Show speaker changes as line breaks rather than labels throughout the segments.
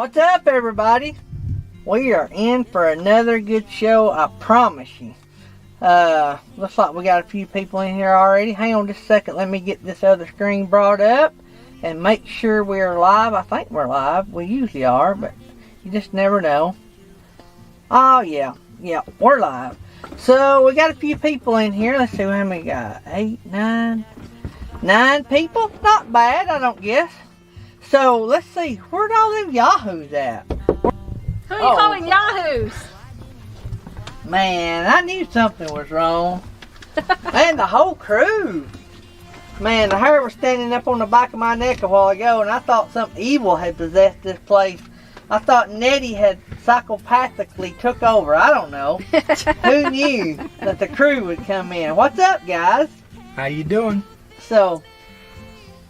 What's up, everybody? We are in for another good show, I promise you. Looks like we got a few people in here already. Hang on just a second. Let me get this other screen brought up and make sure we're live. I think we're live. We usually are, but you just never know. Oh, yeah, we're live. So we got a few people in here. Let's see how many we got. 8, 9 people? Not bad, I don't guess. So let's see, where'd all them yahoos at?
Who are you calling yahoos?
Man, I knew something was wrong. And the whole crew. Man, the hair was standing up on the back of my neck a while ago, and I thought something evil had possessed this place. I thought Nettie had psychopathically took over. I don't know. Who knew that the crew would come in? What's up, guys?
How you doing?
So,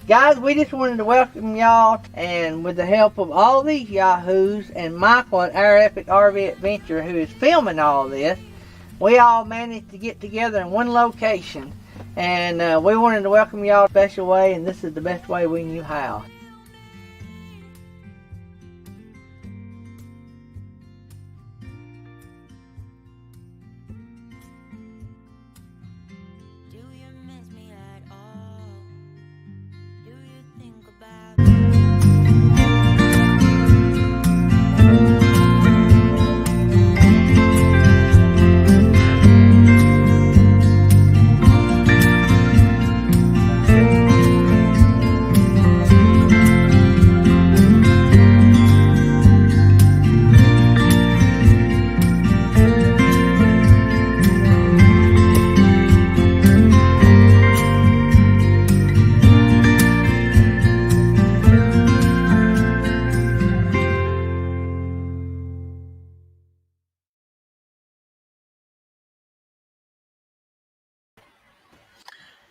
guys, we just wanted to welcome y'all, and with the help of all these yahoos and Michael at Our Epic RV Adventure, who is filming all this, we all managed to get together in one location, and we wanted to welcome y'all a special way, and this is the best way we knew how.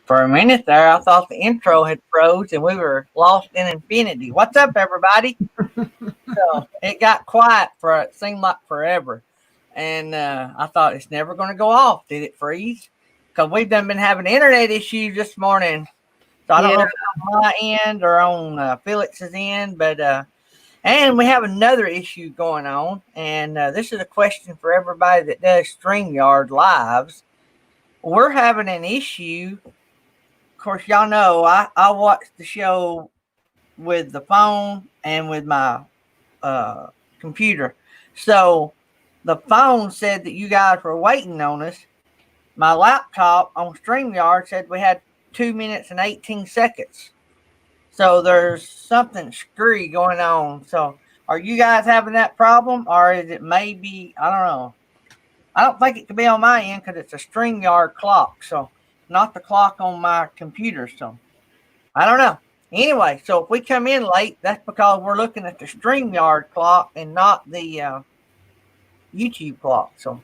For a minute there, I thought the intro had froze and we were lost in infinity. What's up, everybody? So it got quiet for it seemed like forever, and I thought it's never going to go off. Did it freeze? Because we've been having internet issues this morning, so I don't know if it's on my end or on Felix's end, but and we have another issue going on, and this is a question for everybody that does StreamYard lives. We're having an issue. Of course, y'all know I watch the show with the phone and with my computer. So the phone said that you guys were waiting on us. My laptop on StreamYard said we had 2 minutes and 18 seconds. So there's something screwy going on. So are you guys having that problem, or is it maybe, I don't know. I don't think it could be on my end because it's a StreamYard clock. So not the clock on my computer. So I don't know. Anyway, so if we come in late, that's because we're looking at the StreamYard clock and not the YouTube clock. So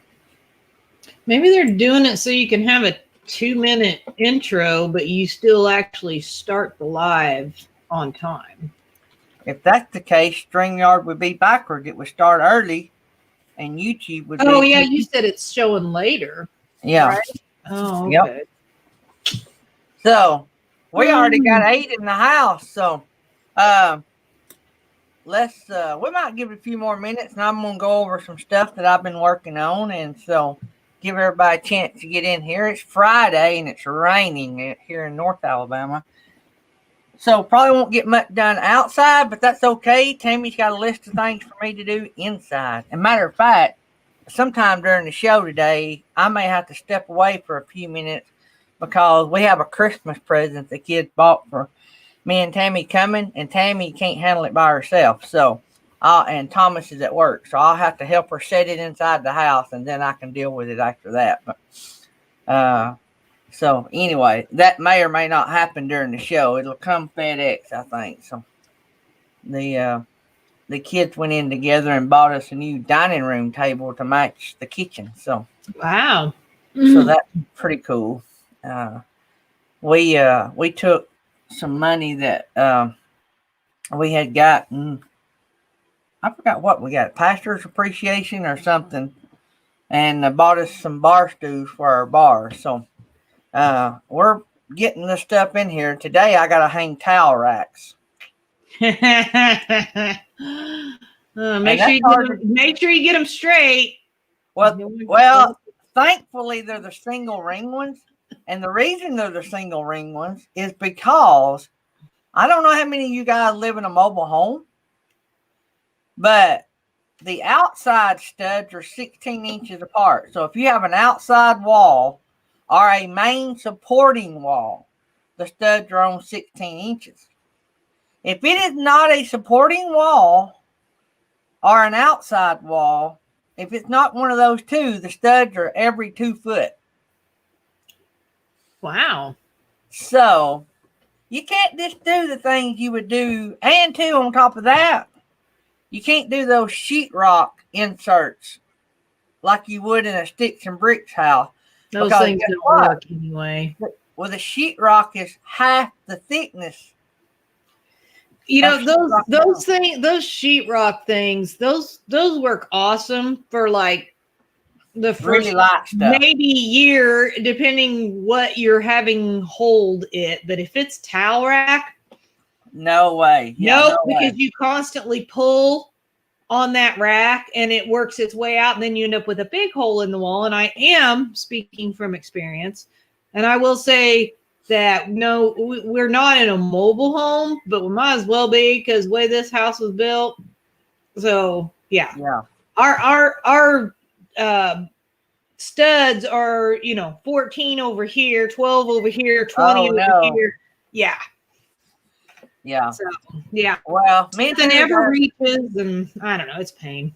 maybe they're doing it so you can have a 2-minute intro, but you still actually start the live on time.
if that's the case, StreamYard would be backward. It would start early, and YouTube would be.
Oh, yeah, you said it's showing later.
Yeah.
Right? Oh, okay.
Yep. So we already got 8 in the house. So let's we might give it a few more minutes, and I'm gonna go over some stuff that I've been working on, and so give everybody a chance to get in here. It's Friday and it's raining here in North Alabama, so probably won't get much done outside, but that's okay. Tammy's got a list of things for me to do inside. And matter of fact, sometime during the show today, I may have to step away for a few minutes because we have a Christmas present the kids bought for me and Tammy coming, and Tammy can't handle it by herself. So, and Thomas is at work, so I'll have to help her set it inside the house, and then I can deal with it after that. But so anyway, that may or may not happen during the show. It'll come FedEx, I think. So the kids went in together and bought us a new dining room table to match the kitchen. So
wow,
so that's pretty cool. We took some money that we had gotten. I forgot what we got, pastor's appreciation or something, and bought us some bar stools for our bar. So we're getting the stuff in here. Today I got to hang towel racks.
Make sure you get them straight.
Well, thankfully they're the single ring ones, and the reason they're the single ring ones is because I don't know how many of you guys live in a mobile home, but the outside studs are 16 inches apart. So if you have an outside wall or a main supporting wall, the studs are on 16 inches. If it is not a supporting wall or an outside wall, if it's not one of those two, the studs are every 2 foot.
Wow.
So you can't just do the things you would do. And two, on top of that, you can't do those sheetrock inserts like you would in a sticks and bricks house.
Those things don't work anyway.
Well, the sheetrock is half the thickness.
You know, those sheetrock things, those work awesome for like the first
really light stuff.
Maybe year, depending what you're having hold it. But if it's towel rack,
no way.
Yeah, nope, because you constantly pull on that rack and it works its way out, and then you end up with a big hole in the wall. And I am speaking from experience, and I will say that no, we're not in a mobile home, but we might as well be because the way this house was built. So yeah. Our studs are 14 over here, 12 over here, 20 over here. Yeah.
Yeah.
So, yeah.
Well,
nothing ever reaches, and I don't know. It's pain.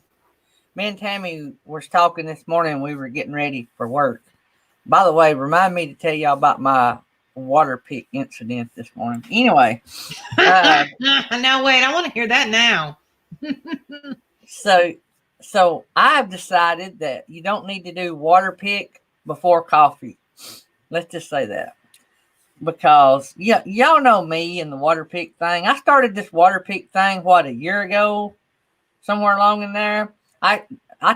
Me and Tammy was talking this morning. We were getting ready for work. By the way, remind me to tell y'all about my water pick incident this morning. Anyway.
Now, wait. I want to hear that now.
So I've decided that you don't need to do water pick before coffee. Let's just say that. Because y'all know me and the water pick thing. I started this water pick thing, a year ago? Somewhere along in there. I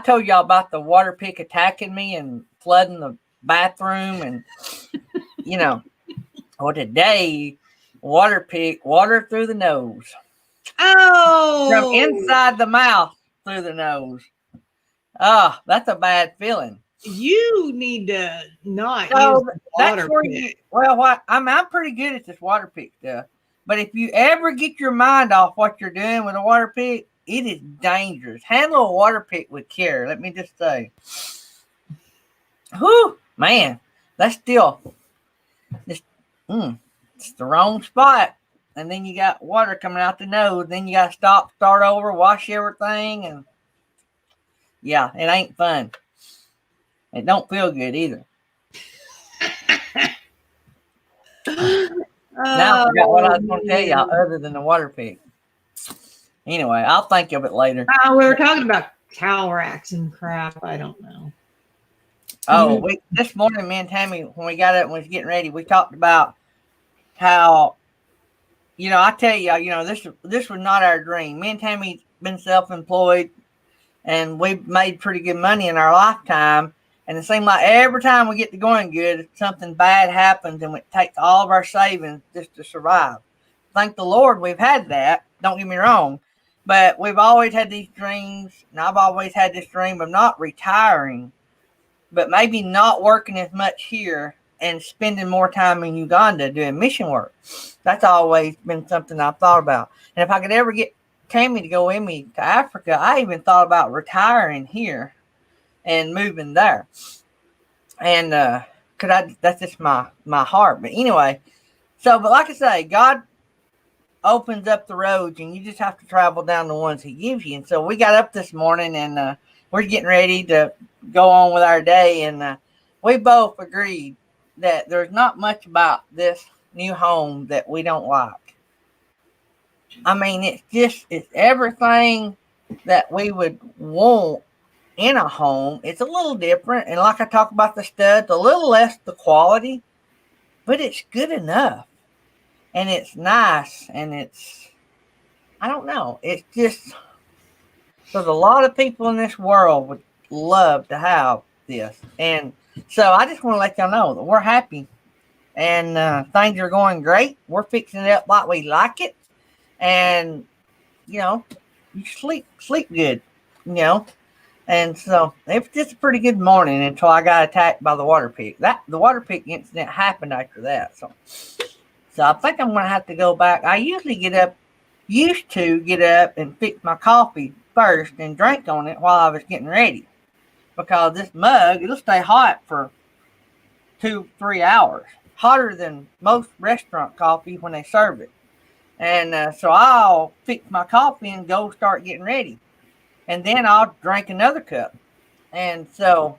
told y'all about the water pick attacking me and flooding the bathroom. And, well, today, water pick, water through the nose.
Oh!
From inside the mouth through the nose. Oh, that's a bad feeling.
You need to not use water pick.
I'm pretty good at this water pick stuff. But if you ever get your mind off what you're doing with a water pick, it is dangerous. Handle a water pick with care. Let me just say. Whew, man, that's still it's the wrong spot. And then you got water coming out the nose. Then you got to start over, wash everything, and yeah, it ain't fun. It don't feel good either. Now I forgot what I was going to tell y'all other than the water pick. Anyway, I'll think of it later.
We were talking about towel racks and crap. I don't know.
Oh, this morning, me and Tammy, when we got up and was getting ready, we talked about how, I tell y'all, this was not our dream. Me and Tammy's been self-employed, and we've made pretty good money in our lifetime. And it seems like every time we get to going good, something bad happens and it takes all of our savings just to survive. Thank the Lord we've had that. Don't get me wrong. But we've always had these dreams, and I've always had this dream of not retiring, but maybe not working as much here and spending more time in Uganda doing mission work. That's always been something I've thought about. And if I could ever get Tammy to go with me to Africa, I even thought about retiring here and moving there. And that's just my heart. But anyway, but like I say, God opens up the roads, and you just have to travel down the ones he gives you. And so we got up this morning, and we're getting ready to go on with our day. And we both agreed that there's not much about this new home that we don't like. I mean, it's everything that we would want in a home. It's a little different, and like I talk about the studs, a little less the quality, but it's good enough, and it's nice, and I don't know, it's just, there's a lot of people in this world would love to have this. And so I just want to let y'all know that we're happy, and things are going great. We're fixing it up like we like it, and you sleep good, you know. And so it was just a pretty good morning until I got attacked by the water pig. The water pig incident happened after that. So I think I'm gonna have to go back. I used to get up and fix my coffee first and drink on it while I was getting ready. Because this mug, it'll stay hot for 2-3 hours. Hotter than most restaurant coffee when they serve it. And so I'll fix my coffee and go start getting ready. And then I'll drink another cup. And so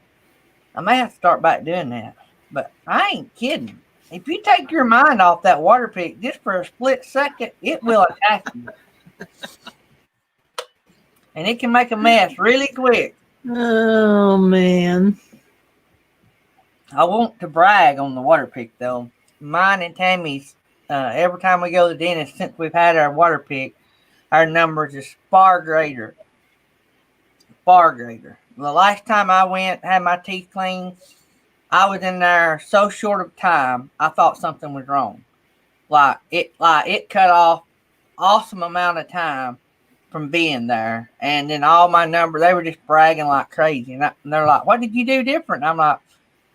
I may have to start back doing that. But I ain't kidding. If you take your mind off that water pig just for a split second, it will attack you. And it can make a mess really quick.
Oh, man.
I want to brag on the water pig, though. Mine and Tammy's, every time we go to the dentist since we've had our water pig, our numbers is far greater. Far greater. The last time I went, had my teeth cleaned, I was in there so short of time, I thought something was wrong. Like it cut off awesome amount of time from being there. And then all my numbers, they were just bragging like crazy. And they're like, what did you do different? And I'm like,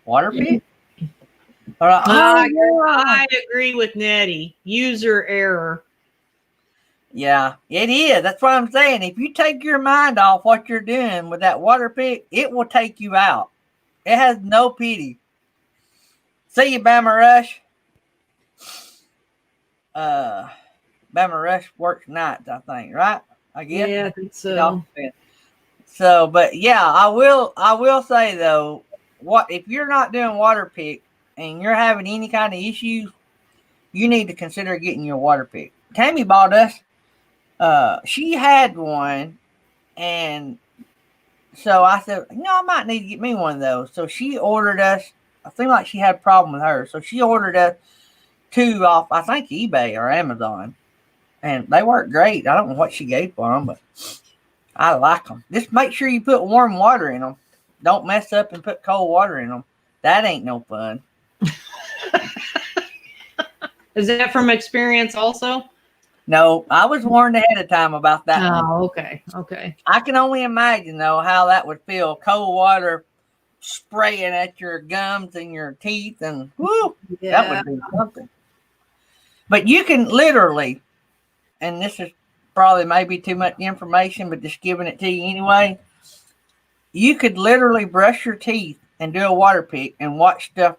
water pig? They're like,
I agree with Nettie. User error.
Yeah, it is. That's what I'm saying. If you take your mind off what you're doing with that water pig, it will take you out. It has no pity. See you, Bama Rush. Bama Rush works nights, I think, right? I guess.
Yeah, I think so.
So, but yeah, I will say though, what if you're not doing water pig and you're having any kind of issues, you need to consider getting your water pig. Tammy bought us. She had one, and so I said, I might need to get me one of those. So she ordered us. I think like she had a problem with her, so she ordered us 2 off, I think eBay or Amazon, and they work great. I don't know what she gave for them, but I like them. Just make sure you put warm water in them. Don't mess up and put cold water in them. That ain't no fun.
Is that from experience also?
No, I was warned ahead of time about that.
Oh, okay. Okay.
I can only imagine, though, how that would feel. Cold water spraying at your gums and your teeth, and whoo,
Yeah.
that would be something. But you can literally, and this is probably maybe too much information, but just giving it to you anyway, you could literally brush your teeth and do a water pick and watch stuff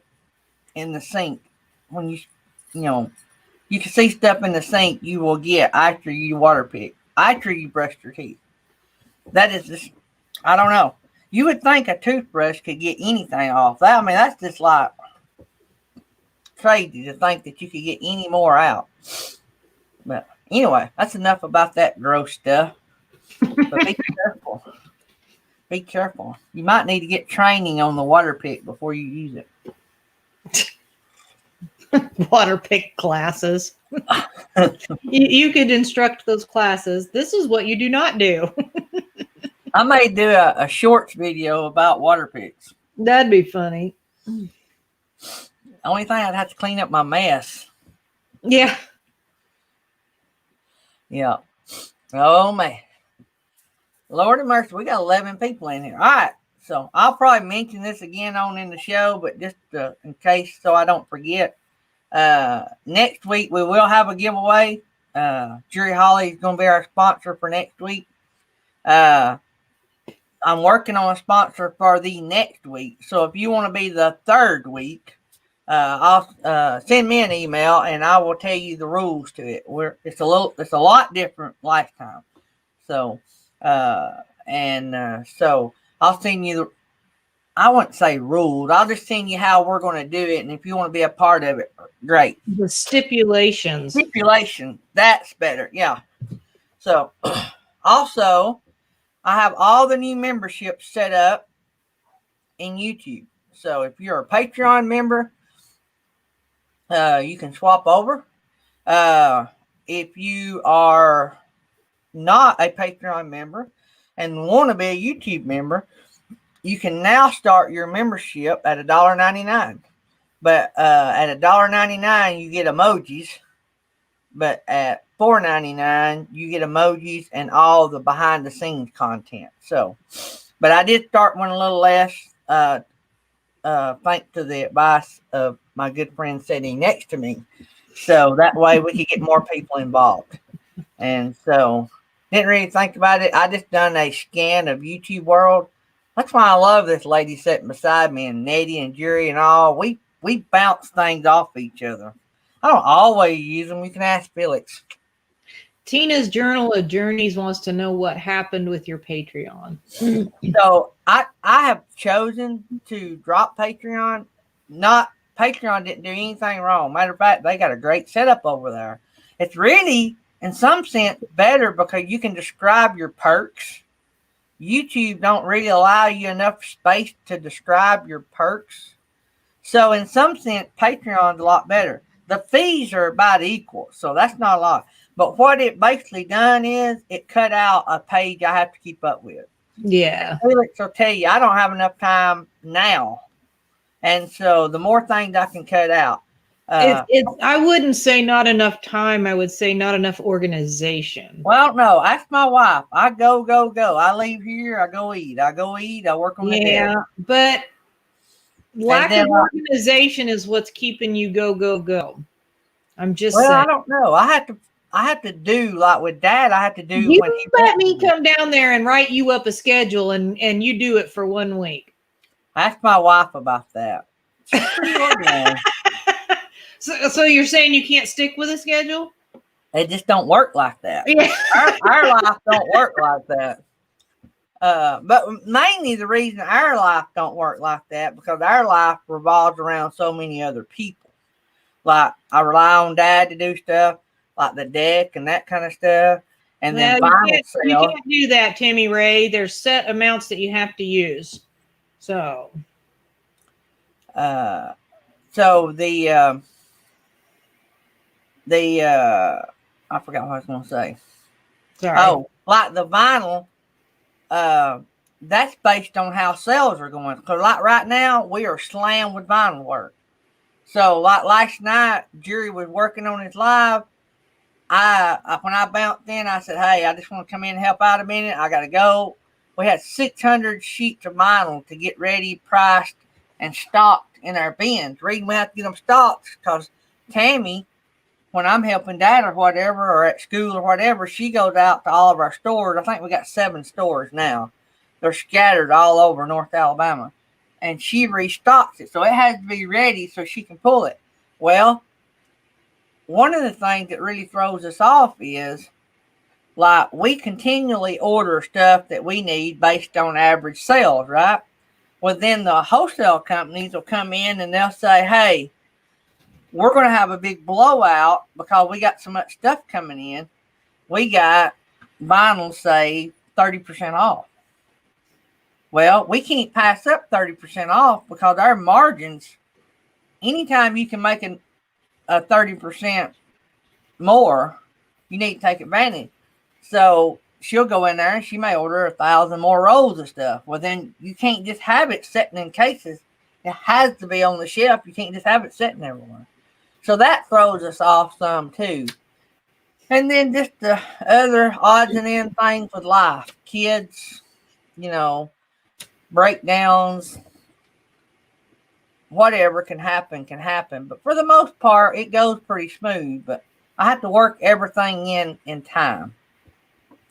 in the sink. When you can see stuff in the sink you will get after you water pick, after you brush your teeth. That is just, I don't know. You would think a toothbrush could get anything off. I mean, that's just like crazy to think that you could get any more out. But anyway, that's enough about that gross stuff. But be careful. Be careful. You might need to get training on the water pick before you use it.
Water pick classes. You could instruct those classes. This is what you do not do.
I may do a shorts video about water picks.
That'd be funny.
The only thing, I'd have to clean up my mess.
Yeah.
Yeah. Oh, man. Lord of mercy, we got 11 people in here. All right. So I'll probably mention this again on in the show, but just in case so I don't forget. Next week we will have a giveaway. Jerry Holly is going to be our sponsor for next week. I'm working on a sponsor for the next week. So if you want to be the third week, I'll send me an email and I will tell you the rules to it. It's a lot different lifetime. So so I'll send you I wouldn't say rules. I'll just send you how we're going to do it. And if you want to be a part of it, great.
The stipulations.
Stipulation. That's better. Yeah. So also, I have all the new memberships set up in YouTube. So if you're a Patreon member, you can swap over. If you are not a Patreon member and want to be a YouTube member, you can now start your membership at $1.99. But at $1.99, you get emojis. But at $4.99, you get emojis and all the behind the scenes content. So, but I did start one a little less, thanks to the advice of my good friend sitting next to me. So that way we could get more people involved. And so didn't really think about it. I just done a scan of YouTube World. That's why I love this lady sitting beside me, and Nettie and Jury and all. We bounce things off each other. I don't always use them. You can ask Felix.
Tina's Journal of Journeys wants to know what happened with your Patreon.
So I have chosen to drop Patreon. Patreon didn't do anything wrong. Matter of fact, they got a great setup over there. It's really, in some sense, better because you can describe your perks. YouTube don't really allow you enough space to describe your perks. So in some sense, Patreon's a lot better. The fees are about equal, so that's not a lot. But what it basically done is it cut out a page I have to keep up with.
Yeah.
Felix will tell you I don't have enough time now. And so the more things I can cut out.
I wouldn't say not enough time. I would say not enough organization.
Well, no, ask my wife. I go. I leave here. I go eat. I work on the desk.
Yeah, but lack of organization is what's keeping you go. I'm just saying.
I don't know. I have to do like with Dad. I have to do.
You let me come down there and write you up a schedule, and you do it for 1 week.
Ask my wife about that. She's pretty organized.
So you're saying you can't stick with a schedule?
It just don't work like that.
Yeah.
Our life don't work like that. But mainly the reason our life don't work like that because our life revolves around so many other people. Like I rely on Dad to do stuff like the deck and that kind of stuff. And then
you can't do that, Timmy Ray. There's set amounts that you have to use. So
I forgot what I was going to say.
Sorry.
Oh, like the vinyl, that's based on how sales are going. Because like right now, we are slammed with vinyl work. So like last night, Jury was working on his live. When I bounced in, I said, hey, I just want to come in and help out a minute. I got to go. We had 600 sheets of vinyl to get ready, priced, and stocked in our bins. The reason we have to get them stocked because Tammy, when I'm helping Dad or whatever, or at school or whatever, she goes out to all of our stores. I think we got 7 stores now. They're scattered all over North Alabama. And she restocks it. So it has to be ready so she can pull it. Well, one of the things that really throws us off is, like, we continually order stuff that we need based on average sales, right? Well, then the wholesale companies will come in and they'll say, hey, we're going to have a big blowout because we got so much stuff coming in. We got vinyl, say, 30% off. Well, we can't pass up 30% off because our margins, anytime you can make a 30% more, you need to take advantage. So she'll go in there and she may order 1,000 more rolls of stuff. Well, then you can't just have it sitting in cases. It has to be on the shelf. You can't just have it sitting everywhere. So that throws us off some too. And then just the other odds and ends things with life. Kids, breakdowns, whatever can happen. But for the most part, it goes pretty smooth. But I have to work everything in time.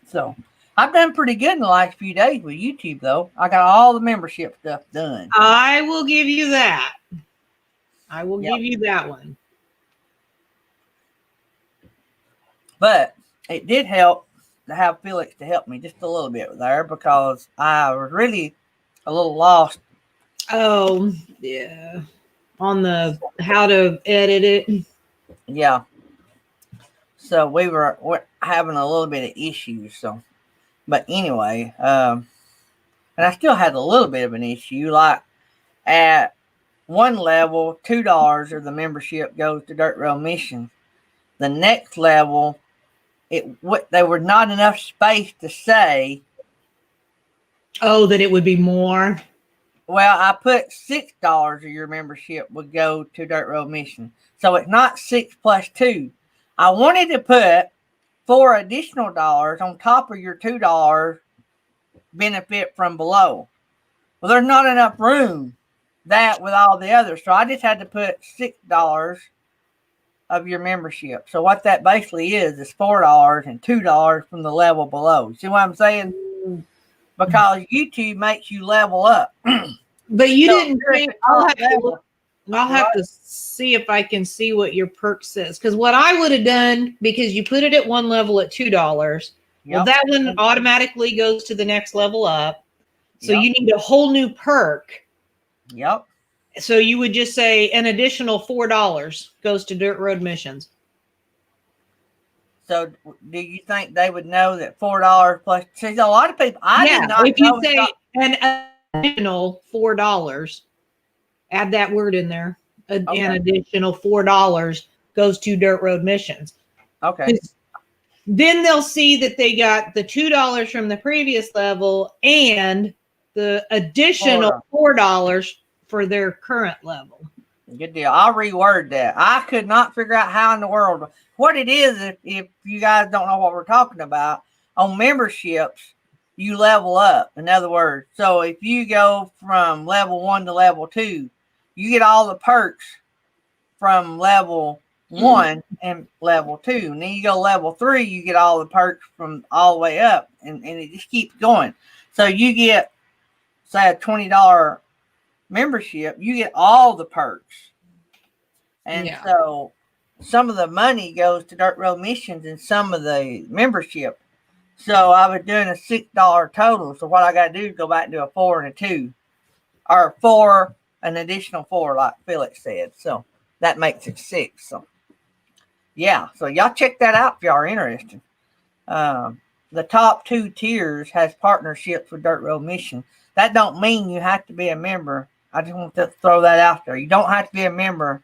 So I've done pretty good in the last few days with YouTube, though. I got all the membership stuff done.
I will give you that. I will give you that one.
But it did help to have Felix to help me just a little bit there because I was really a little lost.
Oh, yeah. On the how to edit it.
Yeah. So we're having a little bit of issues. So, but anyway, and I still had a little bit of an issue. Like at one level, $2 of the membership goes to Dirt Road Mission. The next level, there was not enough space to say.
Oh, that it would be more.
Well, I put $6 of your membership would go to Dirt Road Mission. So it's not 6 plus 2. I wanted to put 4 additional dollars on top of your $2 benefit from below. Well, there's not enough room that with all the others. So I just had to put $6 of your membership. So what that basically is $4 and $2 from the level below. See what I'm saying? Because YouTube makes you level up.
But you
So
didn't
you're at
think
the
I'll
top
have to
level.
look. I'll have to see if I can see what your perk says. Because what I would have done, because you put it at one level at $2, well,
Yep.
that one automatically goes to the next level up. So
Yep.
you need a whole new perk.
Yep.
So you would just say an additional $4 goes to Dirt Road Missions.
So do you think they would know that $4 plus? See, a lot of people, I did not
if you
know.
say an additional $4, add that word in there. An additional $4 goes to Dirt Road Missions.
Okay.
Then they'll see that they got the $2 from the previous level and the additional $4 for their current level.
Good deal. I'll reword that. I could not figure out how in the world what it is. If you guys don't know what we're talking about, on memberships, you level up. In other words, so if you go from level 1 to level 2, you get all the perks from level 1 and level 2. And then you go level 3, you get all the perks from all the way up. And it just keeps going. So you get, say, a $20 membership, you get all the perks. And so some of the money goes to Dirt Road Missions and some of the membership. So I was doing a $6 total. So what I got to do is go back and do a 4 and a 2, or 4, an additional 4, like Felix said. So that makes it 6. So yeah, so y'all check that out if y'all are interested. The top 2 tiers has partnerships with Dirt Road Mission. That don't mean you have to be a member. I just want to throw that out there. You don't have to be a member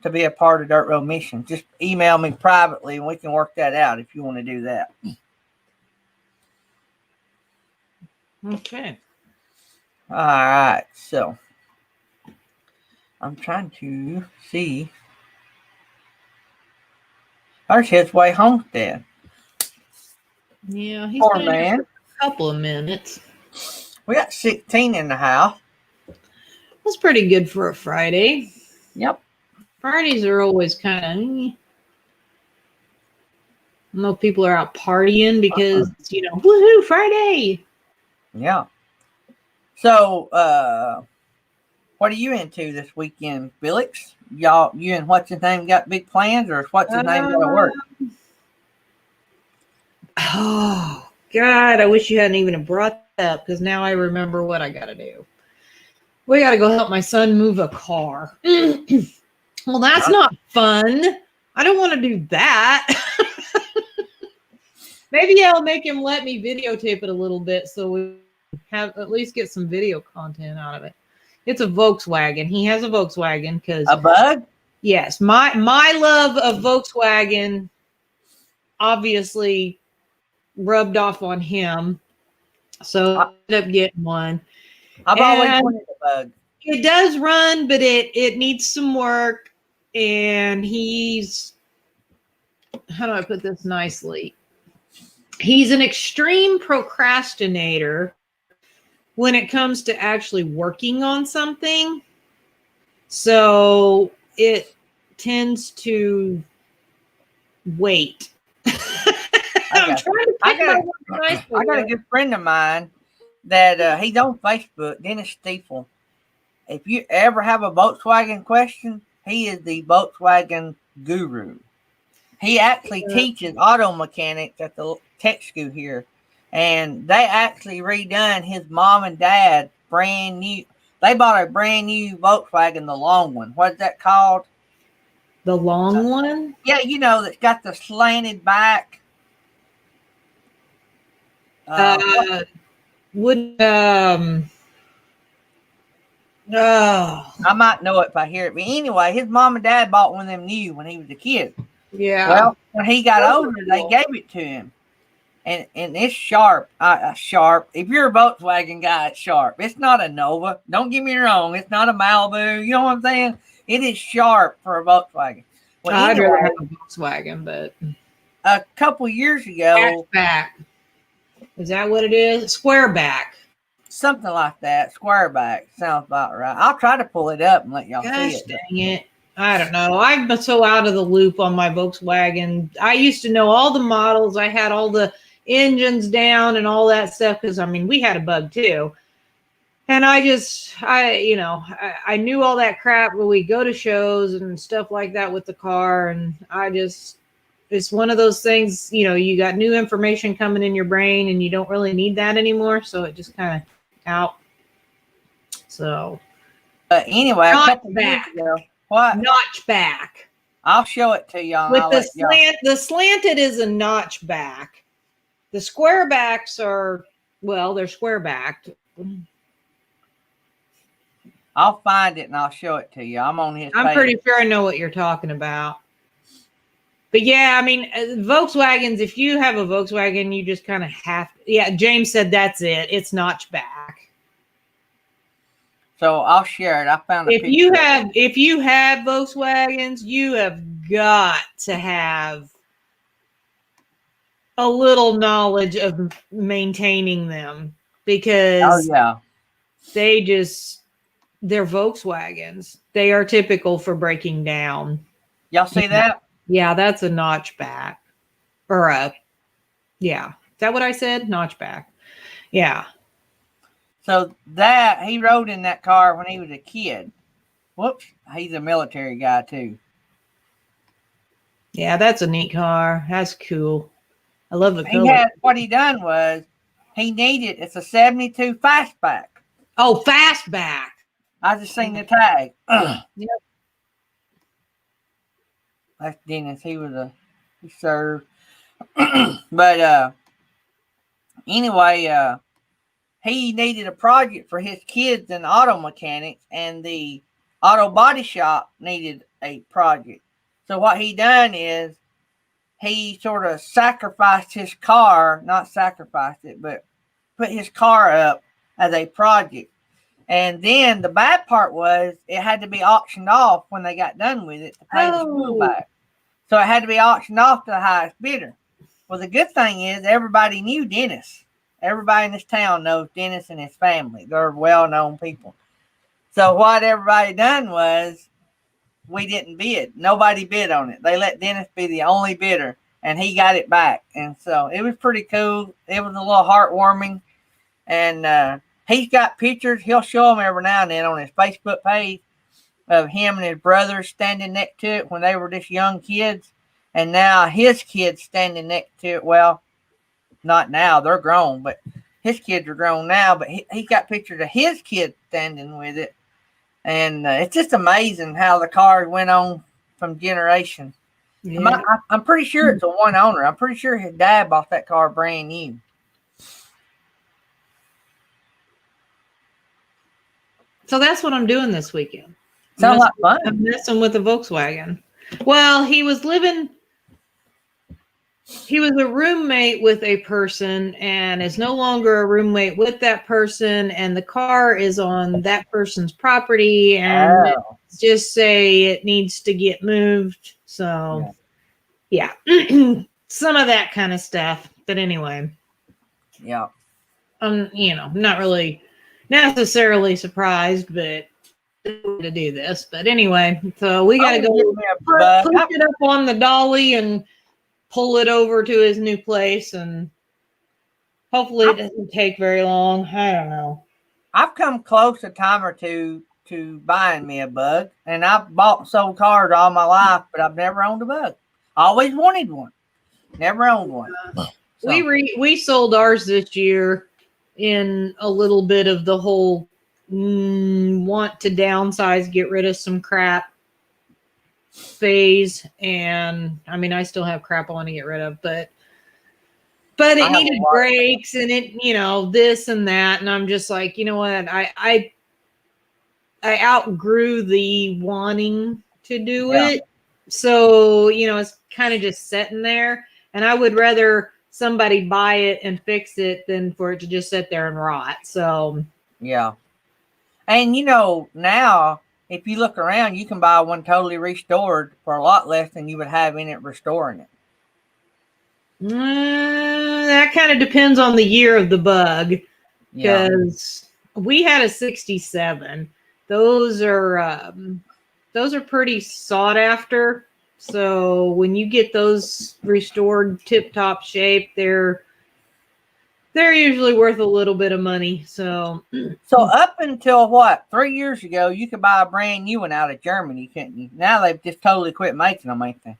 to be a part of Dirt Road Mission. Just email me privately and we can work that out if you want to do that.
Okay.
All right. So I'm trying to see. There's his way homestead.
Yeah, he's
Poor
been here
man.
for a couple of minutes.
We got 16 in the house.
That's pretty good for a Friday.
Yep.
Fridays are always kind of, I know people are out partying because, woohoo, Friday.
Yeah. So, what are you into this weekend, Felix? You and what's his name got big plans, or what's his name going to work?
Oh, God, I wish you hadn't even brought that up because now I remember what I got to do. We got to go help my son move a car. Well, that's not fun. I don't want to do that. Maybe I'll make him let me videotape it a little bit so we have at least get some video content out of it. It's a Volkswagen. He has a Volkswagen because
a Bug.
Yes, my love of Volkswagen obviously rubbed off on him, so I ended up getting one.
I've always wanted a Bug.
It does run, but it needs some work, and he's, how do I put this nicely? He's an extreme procrastinator when it comes to actually working on something. So it tends to wait. I'm trying to pick my words nicely.
I got a good friend of mine that he's on Facebook, Dennis Stiefel. If you ever have a Volkswagen question, he is the Volkswagen guru. He actually teaches auto mechanics at the tech school here. And they actually redone his mom and dad brand new. They bought a brand new Volkswagen, the long one. What's that called?
The long one?
Yeah, that's got the slanted back. I might know it if I hear it. But anyway, his mom and dad bought one of them new when he was a kid.
Yeah.
Well, when he got older, they gave it to him. And it's sharp. Sharp. If you're a Volkswagen guy, it's sharp. It's not a Nova. Don't get me wrong. It's not a Malibu. You know what I'm saying? It is sharp for a Volkswagen. Well,
I'd rather have a Volkswagen, but
a couple years ago,
Hatchback. Is that what it is? Square back.
something like that. Squareback sounds about right. I'll try to pull it up and let y'all
Gosh
see it.
dang it. I don't know. I'm so out of the loop on my Volkswagen. I used to know all the models. I had all the engines down and all that stuff because, I mean, we had a Bug too. And I knew all that crap when we go to shows and stuff like that with the car. And it's one of those things, you got new information coming in your brain and you don't really need that anymore. So it just kind of out. So.
But anyway, a couple
Notchback.
years ago, what?
Notchback.
I'll show it to y'all.
With the slant, the slanted is a notchback. The square backs are, well, they're square backed.
I'll find it and I'll show it to you. I'm on his
I'm
page.
pretty sure I know what you're talking about. But yeah, I mean, Volkswagens, if you have a Volkswagen, you just kind of have to. Yeah, James said that's it. It's notchback.
So I'll share it. I found a
If
picture.
if you have Volkswagens, you have got to have a little knowledge of maintaining them because they're Volkswagens. They are typical for breaking down.
Y'all see that?
Yeah, that's a notchback. Yeah. Is that what I said? Notchback. Yeah.
So that he rode in that car when he was a kid. Whoops, he's a military guy too.
Yeah, that's a neat car. That's cool. I love the color.
What he done was he needed, it's a 72 fastback.
Oh, fastback.
I just seen the tag.
Yep.
That's Dennis. He served. But anyway, he needed a project for his kids in auto mechanics, and the auto body shop needed a project. So what he done is he sort of sacrificed his car, not sacrificed it, but put his car up as a project. And then the bad part was it had to be auctioned off when they got done with it to pay the school back. So it had to be auctioned off to the highest bidder. Well, the good thing is everybody knew Dennis. Everybody in this town knows Dennis and his family. They're well-known people. So what everybody done was we didn't bid. Nobody bid on it. They let Dennis be the only bidder, and he got it back. And so it was pretty cool. It was a little heartwarming. And he's got pictures. He'll show them every now and then on his Facebook page of him and his brothers standing next to it when they were just young kids. And now his kids standing next to it. Well, not now. They're grown, but his kids are grown now. But he's got pictures of his kids standing with it. And it's just amazing how the car went on from generations. Yeah. I'm pretty sure it's a one owner. I'm pretty sure his dad bought that car brand new.
So that's what I'm doing this weekend.
Sounds like fun.
I'm messing with a Volkswagen. Well, he was a roommate with a person and is no longer a roommate with that person. And the car is on that person's property. And just say it needs to get moved. So, yeah. Some of that kind of stuff. But anyway.
Yeah.
Not really necessarily surprised, but to do this. But anyway, so we got to go push it up on the dolly and pull it over to his new place, and hopefully it doesn't take very long. I don't know.
I've come close a time or two to buying me a Bug, and I've bought and sold cars all my life, but I've never owned a Bug. I always wanted one, never owned one.
So. We sold ours this year in a little bit of the whole want to downsize, get rid of some crap phase. And I mean, I still have crap I want to get rid of, but it needed brakes and it, this and that. And I'm just like, you know what? I outgrew the wanting to do it. So, it's kind of just sitting there, and I would rather somebody buy it and fix it than for it to just sit there and rot. So,
yeah. And, now if you look around, you can buy one totally restored for a lot less than you would have in it restoring it.
That kind of depends on the year of the bug,
Yeah.
because we had a 67. Those are pretty sought after. So when you get those restored tip top shape, they're usually worth a little bit of money. So
up until what, 3 years ago, you could buy a brand new one out of Germany, couldn't you? Now they've just totally quit making them, ain't they?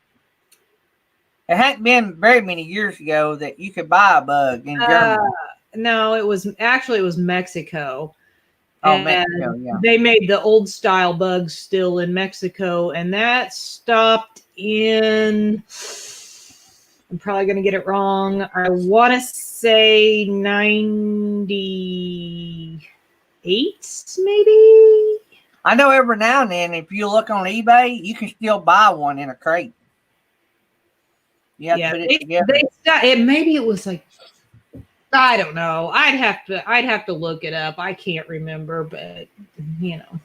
It hadn't been very many years ago that you could buy a bug in Germany.
No, it was Mexico.
Oh,
And
Mexico, yeah.
they made the old style bugs still in Mexico, and that stopped in, I'm probably going to get it wrong, I want to say 98, maybe?
I know every now and then, if you look on eBay, you can still buy one in a crate. You have to put it together.
Maybe it was like, I don't know. I'd have to look it up. I can't remember, but you know.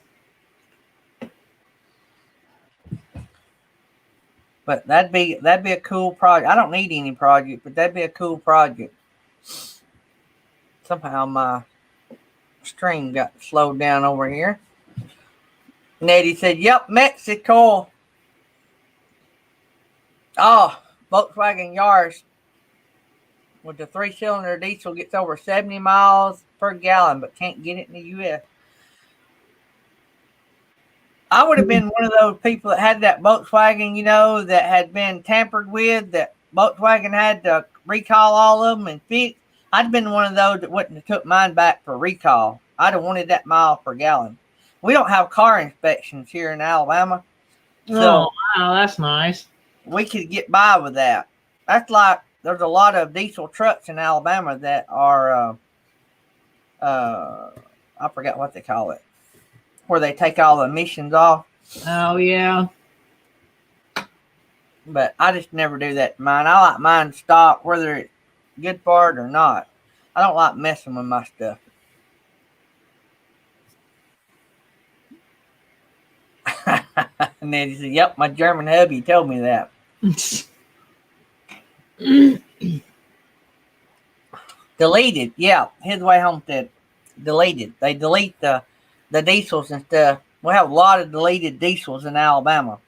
But that'd be a cool project. I don't need any project, but that'd be a cool project. Somehow my stream got slowed down over here. Nettie said, "Yep, Mexico." Oh, Volkswagen Yaris with the 3-cylinder diesel gets over 70 miles per gallon, but can't get it in the U.S. I would have been one of those people that had that Volkswagen, that had been tampered with, that Volkswagen had to recall all of them and fix. I'd been one of those that wouldn't have took mine back for recall. I'd have wanted that mile per gallon. We don't have car inspections here in Alabama. So
wow, that's nice.
We could get by with that. That's like, there's a lot of diesel trucks in Alabama that are, I forgot what they call it, where they take all the emissions off.
Oh, yeah.
But I just never do that to mine. I like mine stock, whether it's good for it or not. I don't like messing with my stuff. And then he said, "Yep, my German hubby told me that." Deleted, yeah. His way home said deleted. They delete the diesels and stuff. We have a lot of deleted diesels in Alabama.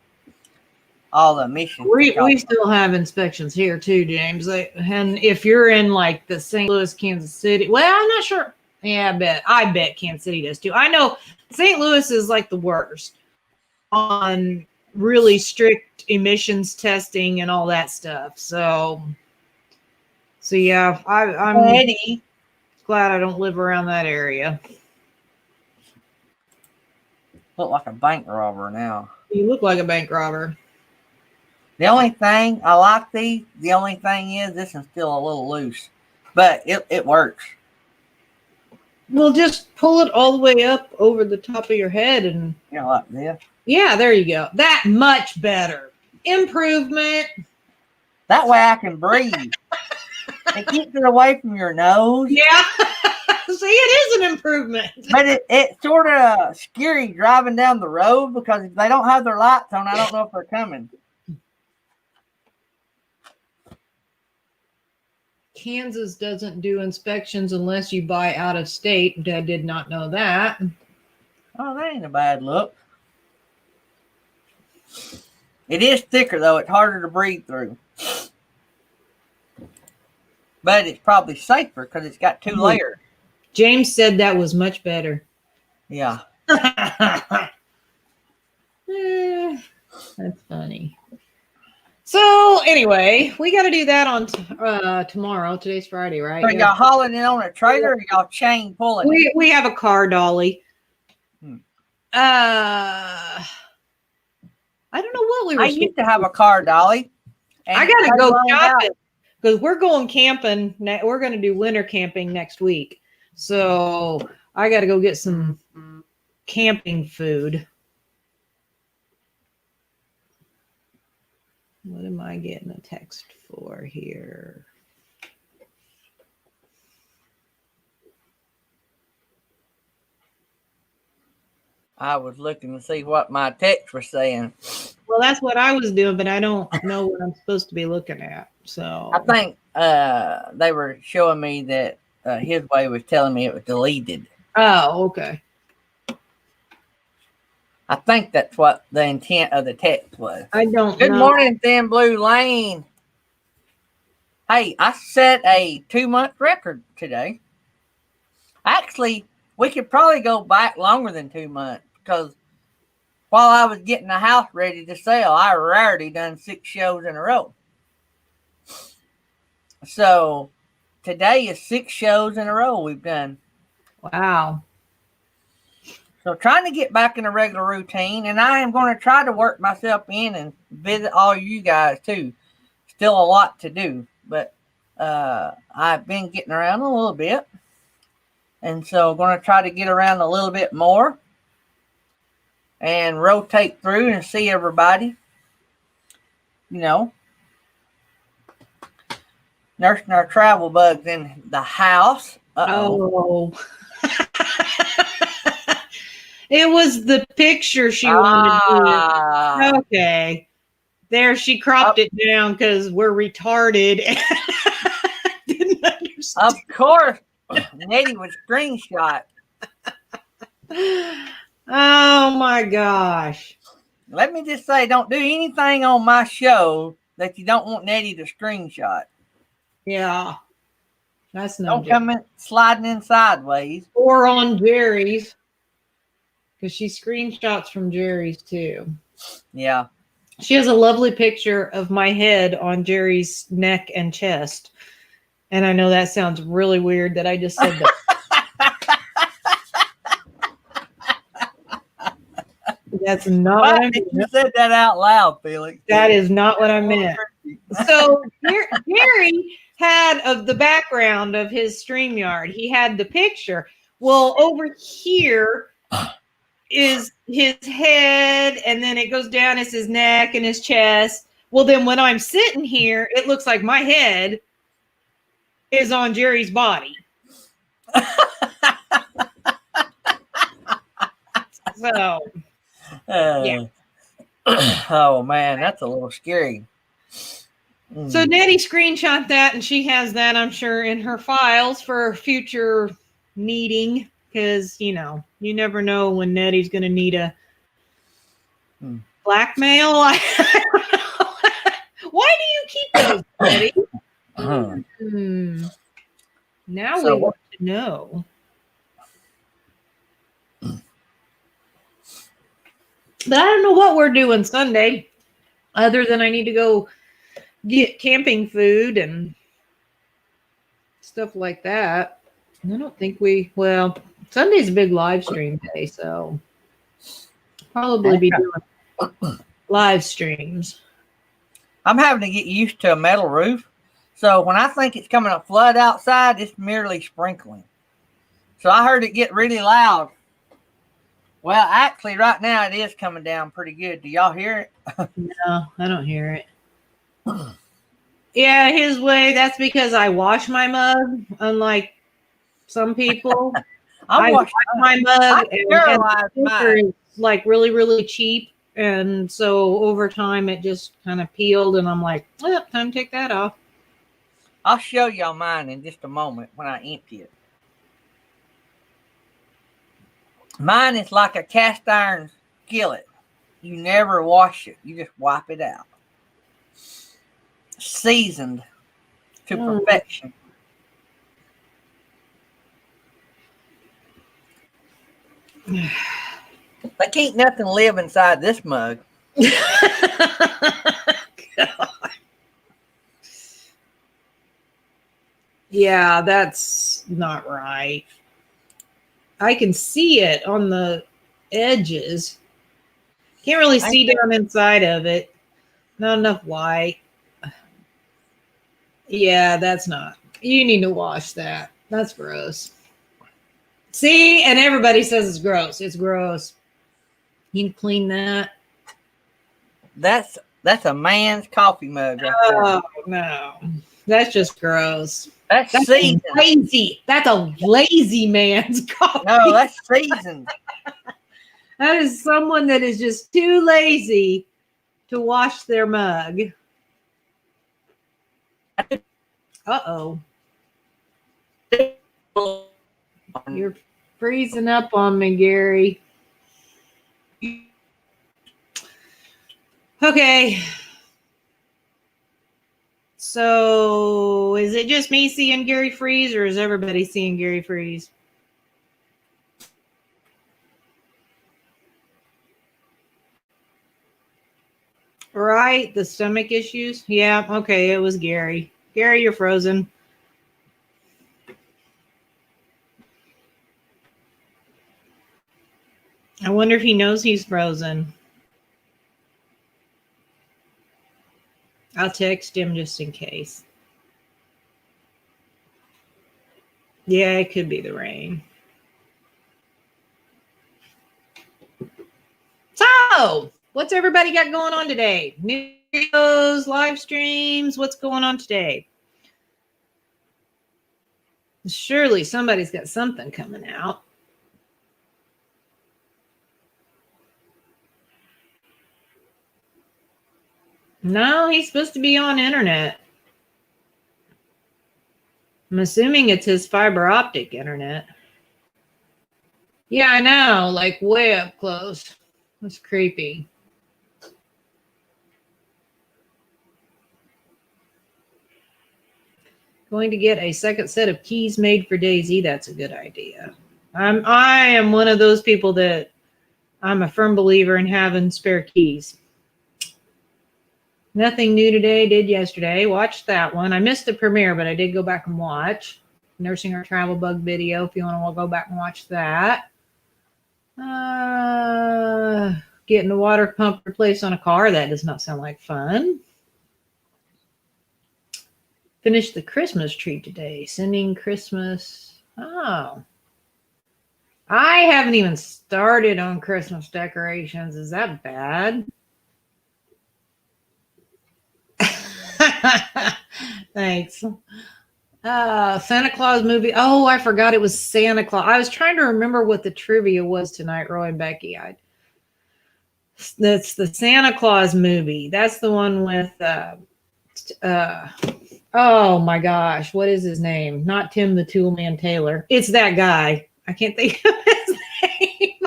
All the emissions.
We still have inspections here too, James. And if you're in like the St. Louis, Kansas City, well, I'm not sure. Yeah, I bet Kansas City does too. I know St. Louis is like the worst on really strict emissions testing and all that stuff. So yeah, I'm
Eddie.
Glad I don't live around that area.
Look like a bank robber now.
You look like a bank robber.
The only thing I like the only thing is this is still a little loose, but it works.
Well, just pull it all the way up over the top of your head and
like this.
Yeah, there you go. That much better. Improvement.
That way I can breathe. It keeps it away from your nose.
Yeah. See, it is an improvement.
But it's sort of scary driving down the road because if they don't have their lights on, I don't know if they're coming.
Kansas doesn't do inspections unless you buy out of state. I did not know that.
Oh, that ain't a bad look. It is thicker, though. It's harder to breathe through. But it's probably safer because it's got 2 layers.
James said that was much better.
Yeah.
That's funny. So anyway, we got to do that on tomorrow. Today's Friday, right?
So y'all hauling it on a trailer or y'all chain pulling it?
We have a car dolly. I don't know what we were.
I used to have a car dolly.
I got to go shopping because we're going camping. We're going to do winter camping next week. So I got to go get some camping food. What am I getting a text for here?
I was looking to see what my text was saying.
Well, that's what I was doing, but I don't know what I'm supposed to be looking at. So
I think they were showing me that his way was telling me it was deleted.
oh, okay.
I think that's what the intent of the text was.
I don't
Good
know.
morning, Thin Blue Lane. Hey, I set a 2-month record today. Actually, we could probably go back longer than 2 months because while I was getting the house ready to sell, I already done 6 shows in a row. So today is 6 shows in a row we've done.
Wow.
So trying to get back in a regular routine, and I am going to try to work myself in and visit all you guys too. Still a lot to do, but I've been getting around a little bit. And so I'm going to try to get around a little bit more and rotate through and see everybody. You know, nursing our travel bugs in the house.
Oh. It was the picture she wanted to. Okay. There, she cropped it down because we're retarded. Didn't understand.
Of course, Nettie was screenshot.
Oh my gosh.
Let me just say, don't do anything on my show that you don't want Nettie to screenshot.
Yeah. That's no
Don't come in sliding in sideways.
Or on Jerry's. Because she screenshots from Jerry's too.
Yeah.
She has a lovely picture of my head on Jerry's neck and chest. And I know that sounds really weird that I just said that. That's not what I meant.
You said that out loud, Felix.
That is not what I meant. So Jerry had of the background of his StreamYard. He had the picture. Well, over here is his head, and then it goes down as his neck and his chest. Well, then when I'm sitting here, it looks like my head is on Jerry's body. So, yeah.
Oh man, that's a little scary.
So Nettie screenshot that, and she has that, I'm sure, in her files for future needing, because you know you never know when Nettie's going to need a blackmail. Why do you keep those, Nettie? Now we want to know. But I don't know what we're doing Sunday, other than I need to go get camping food and stuff like that. I don't think Sunday's a big live stream day, so probably be doing live streams.
I'm having to get used to a metal roof. So when I think it's coming a flood outside, it's merely sprinkling. So I heard it get really loud. Well, actually, right now it is coming down pretty good. Do y'all hear it?
No, I don't hear it. Yeah, his way. That's because I wash my mug, unlike some people. I wash my mug, and the filter is like really, really cheap. And so over time, it just kind of peeled, and I'm like, well, time to take that off.
I'll show y'all mine in just a moment when I empty it. Mine is like a cast iron skillet. You never wash it. You just wipe it out. Seasoned to perfection. They can't nothing live inside this mug.
Yeah, that's not right. I can see it on the edges. Can't really see down inside of it. Not enough white. Yeah, that's not. You need to wash that. That's gross. See, and everybody says it's gross. It's gross. You can clean that.
That's a man's coffee mug.
Right no, that's just gross.
That's seasoned.
Lazy. That's a lazy man's coffee.
No, that's seasoned.
That is someone that is just too lazy to wash their mug. Uh-oh. You're freezing up on me, Gary. Okay. So is it just me seeing Gary freeze, or is everybody seeing Gary freeze? Right, the stomach issues. Yeah, okay, it was Gary. Gary, you're frozen. I wonder if he knows he's frozen. I'll text him just in case. Yeah, it could be the rain. So, what's everybody got going on today? New videos, live streams, what's going on today? Surely somebody's got something coming out. No, he's supposed to be on internet. I'm assuming it's his fiber optic internet. Yeah, I know, like way up close. That's creepy. Going to get a second set of keys made for Daisy. That's a good idea. I am one of those people that I'm a firm believer in having spare keys. Nothing new today. Did yesterday. Watched that one. I missed the premiere, but I did go back and watch Nursing Our Travel Bug video. If you want to go back and watch that. Getting the water pump replaced on a car. That does not sound like fun. Finished the Christmas tree today. Sending Christmas. Oh. I haven't even started on Christmas decorations. Is that bad? Thanks. Santa Claus movie. Oh, I forgot it was Santa Claus. I was trying to remember what the trivia was tonight, Roy and Becky. That's the Santa Claus movie. That's the one with oh my gosh, what is his name? Not Tim the Toolman Taylor. It's that guy. I can't think of his name.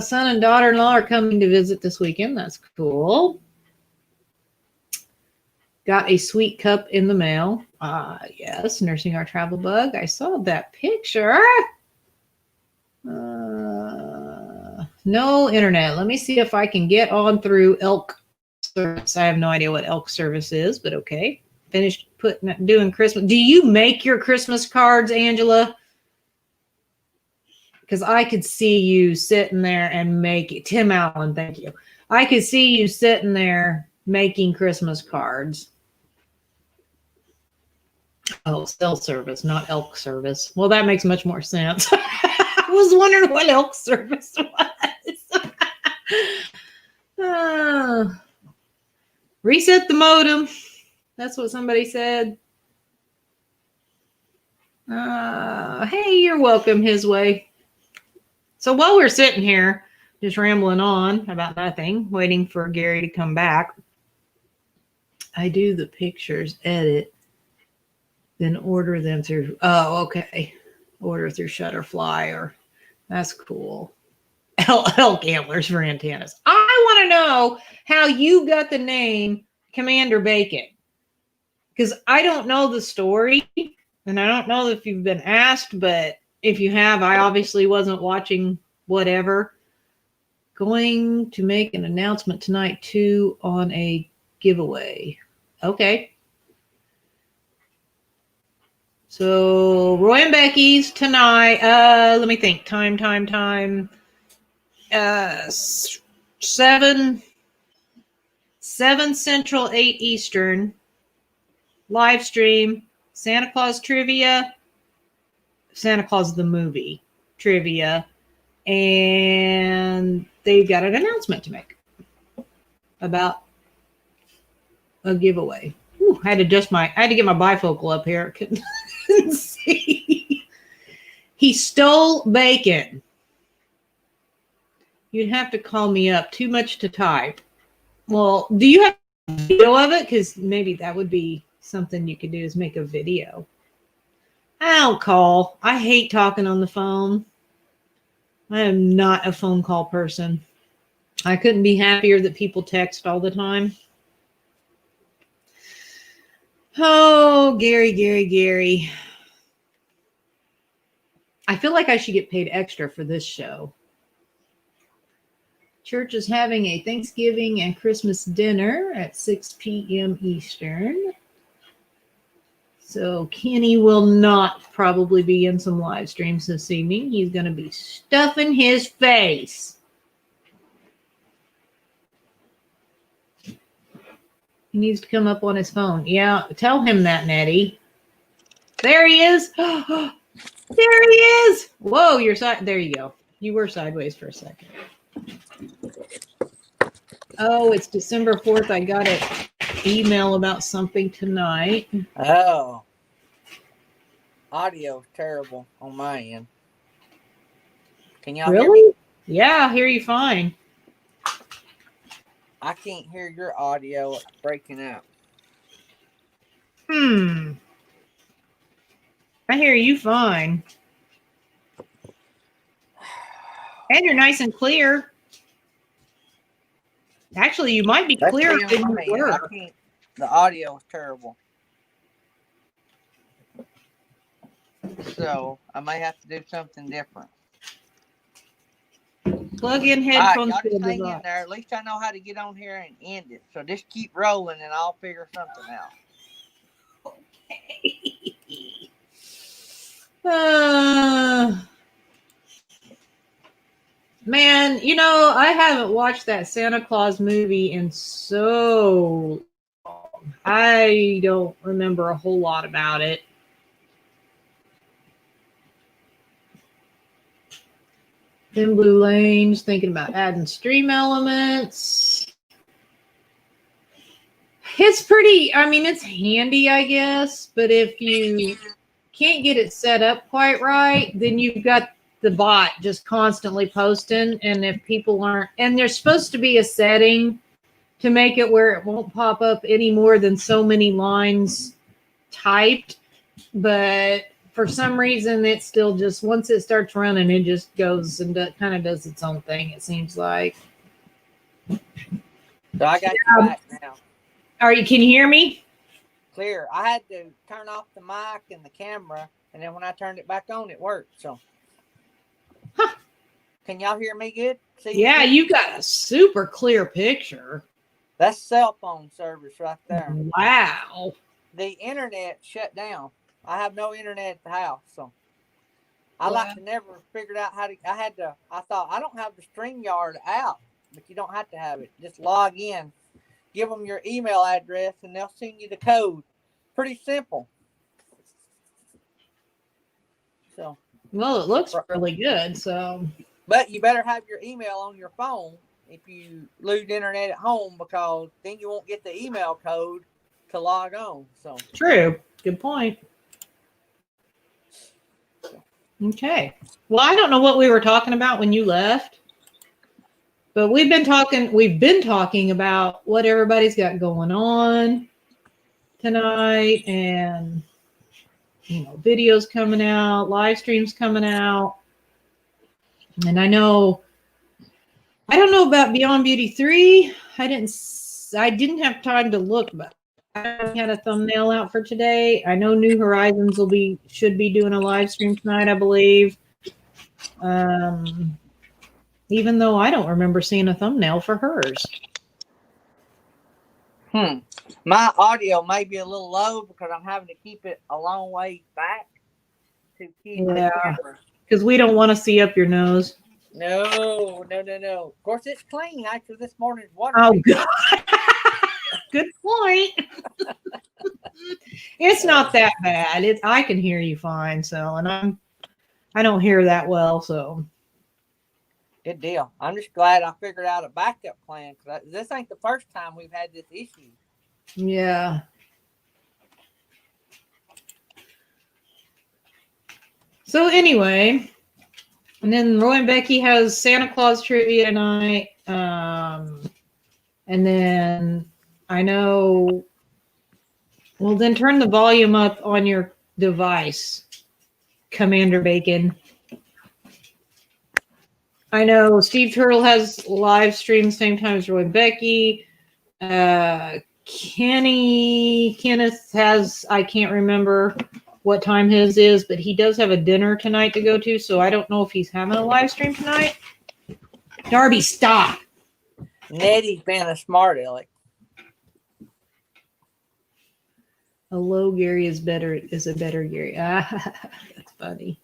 Son and daughter-in-law are coming to visit this weekend. That's cool. Got a sweet cup in the mail. Yes, Nursing Our Travel Bug. I saw that picture. No internet. Let me see if I can get on through Elk Service. I have no idea what Elk Service is, but okay. Finished doing Christmas. Do you make your Christmas cards, Angela? Because I could see you sitting there and make it. Tim Allen, thank you. I could see you sitting there making Christmas cards. Oh, cell service, not Elk Service. Well, that makes much more sense. I was wondering what Elk Service was. Reset the modem. That's what somebody said. Hey, you're welcome his way. So while we're sitting here, just rambling on about nothing, waiting for Gary to come back, I do the pictures, edit, then order them through. Oh, okay. Order through Shutterfly, or that's cool. Elk antlers for antennas. I want to know how you got the name Commander Bacon, because I don't know the story, and I don't know if you've been asked, but if you have, I obviously wasn't watching whatever. Going to make an announcement tonight too on a giveaway. Okay. So Roy and Becky's tonight. Let me think. Time. 7 Central, 8 Eastern. Live stream. Santa Claus trivia. Santa Claus the movie trivia. And they've got an announcement to make about a giveaway. Ooh, I had to get my bifocal up here. I couldn't see. He stole bacon. You'd have to call me up. Too much to type. Well, do you have video of it, because maybe that would be something you could do, is make a video. I don't call. I hate talking on the phone. I am not a phone call person. I couldn't be happier that people text all the time. Oh, Gary. I feel like I should get paid extra for this show. Church is having a Thanksgiving and Christmas dinner at 6 p.m. Eastern. So Kenny will not probably be in some live streams this evening. He's going to be stuffing his face. He needs to come up on his phone. Yeah, tell him that, Nettie. There he is. There he is. Whoa, you're side. There you go. You were sideways for a second. Oh, it's December 4th. I got an email about something tonight.
Oh. Audio's terrible on my end. Can y'all hear me?
Really? Yeah, I hear you fine.
I can't hear your audio. It's breaking out.
I hear you fine. And you're nice and clear. Actually, you might be clearer than you were.
The audio is terrible. So I may have to do something different.
Plug in headphones.
All right, y'all just hang in there. At least I know how to get on here and end it. So just keep rolling and I'll figure something out.
Man, you know, I haven't watched that Santa Claus movie in so long. I don't remember a whole lot about it. Thin Blue Lanes, thinking about adding stream elements. It's pretty, I mean, it's handy, I guess, but if you can't get it set up quite right, then you've got the bot just constantly posting, and if people aren't, and there's supposed to be a setting to make it where it won't pop up any more than so many lines typed, but for some reason it still just, once it starts running, it just goes and kind of does its own thing, it seems like.
So I got you back now.
Can you hear me?
Clear. I had to turn off the mic and the camera, and then when I turned it back on, it worked. So, Can y'all hear me good? See,
yeah, you got a super clear picture.
That's cell phone service right there.
Wow.
The internet shut down. I have no internet at the house, so I like to never figured out how to. I thought I don't have the StreamYard app, but you don't have to have it. Just log in. Give them your email address and they'll send you the code. Pretty simple. So,
well, it looks really good. So,
but you better have your email on your phone if you lose internet at home, because then you won't get the email code to log on. So
true. Good point. Okay. Well, I don't know what we were talking about when you left. But we've been talking about what everybody's got going on tonight, and videos coming out, live streams coming out. And I don't know about Beyond Beauty 3. I didn't have time to look, but I had a thumbnail out for today. I know New Horizons should be doing a live stream tonight, I believe. Even though I don't remember seeing a thumbnail for hers.
My audio may be a little low because I'm having to keep it a long way back to keep the camera.
Because we don't want to see up your nose.
No. Of course, it's clean after this morning's water.
Oh, God. Good point. It's not that bad. I can hear you fine. So, and I don't hear that well. So.
Good deal. I'm just glad I figured out a backup plan, because this ain't the first time we've had this issue.
Yeah. So anyway, and then Roy and Becky has Santa Claus trivia tonight. And then I know. Well, then turn the volume up on your device, Commander Bacon. I know Steve Turtle has live stream same time as Roy and Becky. Kenneth has, I can't remember what time his is, but he does have a dinner tonight to go to, so I don't know if he's having a live stream tonight. Darby, stop.
Nettie's being a smart aleck.
A low Gary is a better Gary. Ah, that's funny.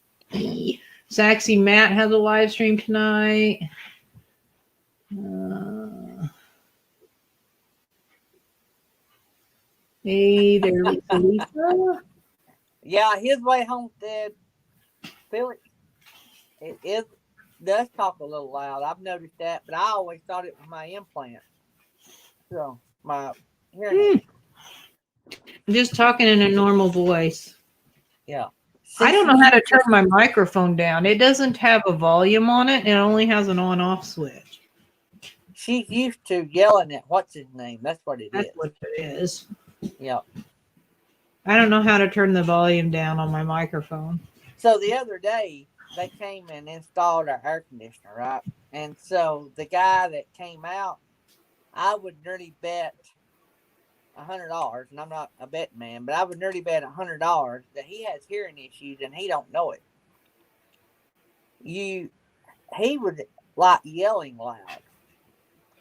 Saxy Matt has a live stream tonight. Hey there, Lisa.
Yeah, his way home said, Felix, it does talk a little loud. I've noticed that, but I always thought it was my implant. So, my hearing aid.
I'm just talking in a normal voice.
Yeah.
I don't know how to turn my microphone down. It doesn't have a volume on it. It only has an on-off switch.
She's used to yelling at what's his name. That's what it is.
That's what it is.
Yeah.
I don't know how to turn the volume down on my microphone.
So the other day, they came and installed our air conditioner, right? And so the guy that came out, I would nearly bet $100, and I'm not a betting man, but I would nearly bet $100 that he has hearing issues and he don't know it. He would like yelling loud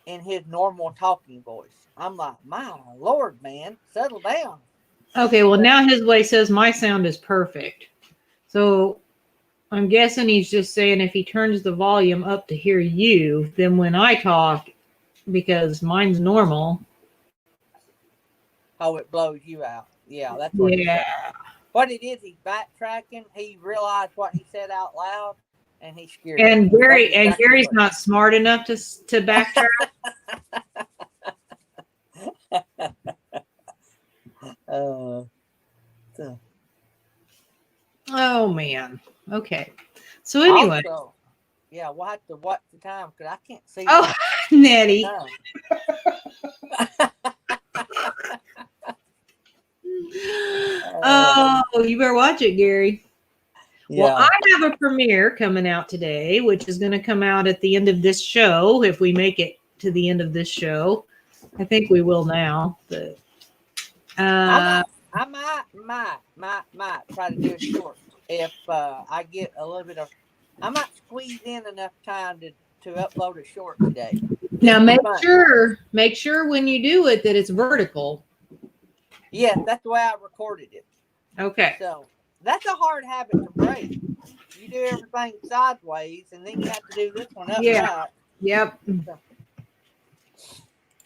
in his normal talking voice. I'm like, my Lord, man, settle down.
Okay, well now his way says my sound is perfect. So I'm guessing he's just saying if he turns the volume up to hear you, then when I talk, because mine's normal.
Oh, it blows you out. Yeah, that's what it is. What it is, he's backtracking. He realized what he said out loud, and he's scared.
And Gary's not smart enough to backtrack. Oh man. Okay. So anyway.
Also, yeah, we'll have to watch the time because I can't see.
Oh, Nettie. Oh, you better watch it, Gary. Yeah. Well, I have a premiere coming out today, which is going to come out at the end of this show. If we make it to the end of this show, I think we will now. But
I might try to do a short if I get a little bit of. I might squeeze in enough time to upload a short today.
Now make sure when you do it that it's vertical.
Yeah, that's the way I recorded it.
Okay.
So that's a hard habit to break. You do everything sideways, and then you have to do this one upright.
Yeah. Yep.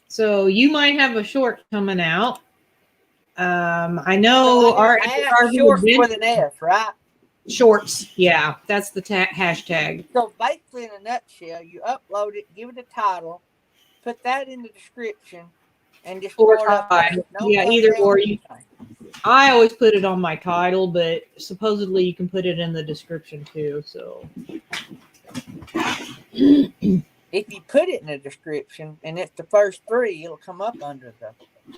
So you might have a short coming out. I know our
shorts with an S, right?
Shorts. Yeah, that's the hashtag.
So basically, in a nutshell, you upload it, give it a title, put that in the description, and just
either or. I always put it on my title, but supposedly you can put it in the description too. So
if you put it in the description and it's the first three, it'll come up under the.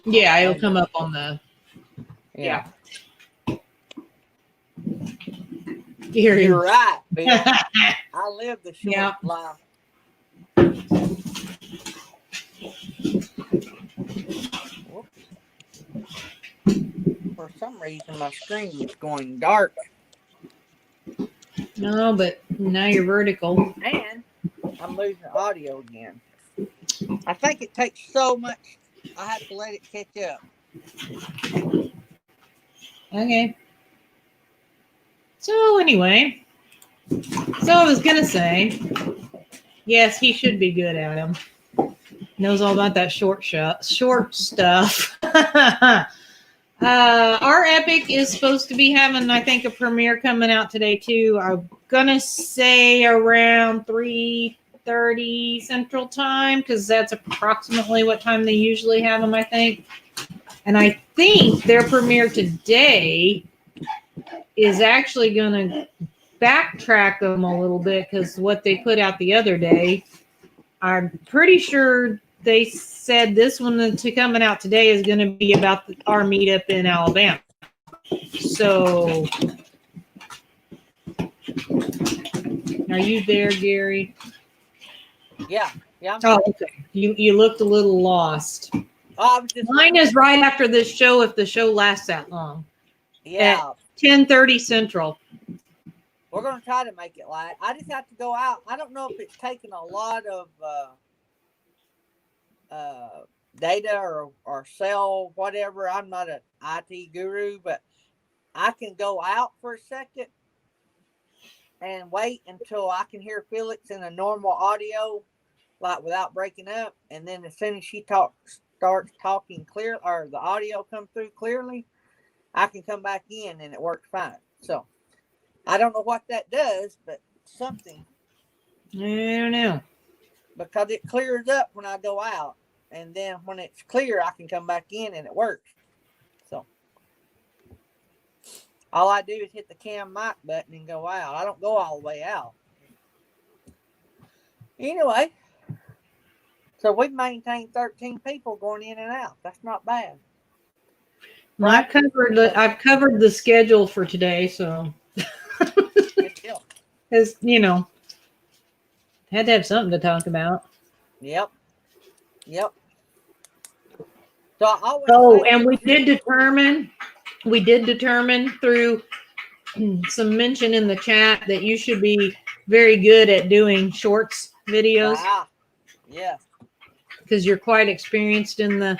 Yeah, it'll come up on the. Yeah.
You're right, Bill. I live the short life. For some reason, my screen is going dark.
No, but now you're vertical.
And I'm losing audio again. I think it takes so much, I have to let it catch up.
Okay. So anyway, I was going to say, yes, he should be good at him. Knows all about that short stuff. Our Epic is supposed to be having, I think, a premiere coming out today too. I'm gonna say around 3:30 Central Time because that's approximately what time they usually have them, I think. And I think their premiere today is actually gonna backtrack them a little bit because what they put out the other day, I'm pretty sure they said this one that's coming out today is going to be about our meetup in Alabama. So, are you there, Gary?
Yeah. Yeah.
Oh, okay. You looked a little lost.
I was just
Mine is right after this show, if the show lasts that long.
yeah.
10:30 Central.
We're gonna try to make it light. I just have to go out. I don't know if it's taking a lot of data or cell whatever. I'm not an IT guru, but I can go out for a second and wait until I can hear Felix in a normal audio, like without breaking up. And then as soon as she starts talking clear, or the audio comes through clearly, I can come back in and it works fine. So I don't know what that does, but something.
I don't know.
Because it clears up when I go out. And then when it's clear, I can come back in and it works. So all I do is hit the cam mic button and go out. I don't go all the way out. Anyway, so we've maintained 13 people going in and out. That's not bad.
Well, I've covered the schedule for today, so
Good deal.
as you know, had to have something to talk about.
Yep. So I always
and we did determine through some mention in the chat that you should be very good at doing shorts videos.
Yes.
Because you're quite experienced in the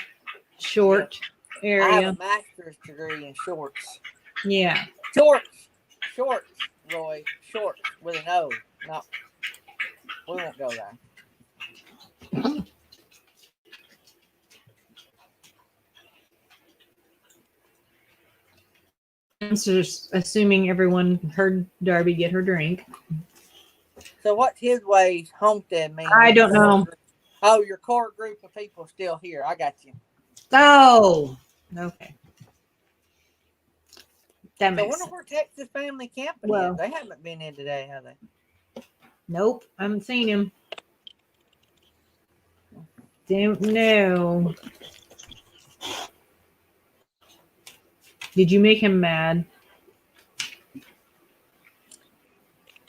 short area.
I have a master's degree in shorts.
Yeah.
Shorts, Roy. Shorts with an O. No, we won't go there.
So assuming everyone heard Darby get her drink.
So what's his way homestead mean?
I don't know.
Oh, your core group of people still here. I got you.
Oh, okay. That
So
makes
wonder
sense.
where Texas Family Camping
Well,
is. They haven't been in today, have they?
Nope, I haven't seen him. Don't know. Did you make him mad?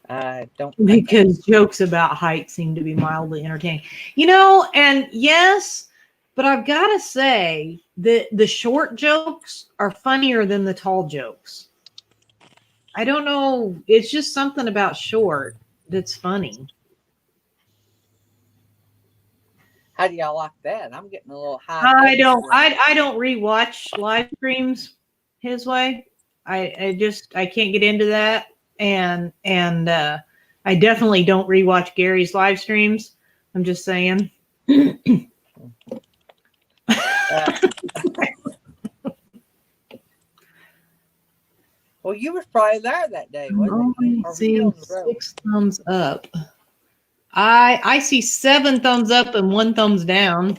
I don't.
Because jokes about height seem to be mildly entertaining. You know, and yes, but I've got to say that the short jokes are funnier than the tall jokes. I don't know. It's just something about short that's funny.
How do y'all like that? I'm getting a little high.
I don't rewatch live streams his way. I can't get into that. And I definitely don't rewatch Gary's live streams. I'm just saying.
Well, you was probably there that day, wasn't you?
I see 6 thumbs up. I see 7 thumbs up and 1 thumbs down.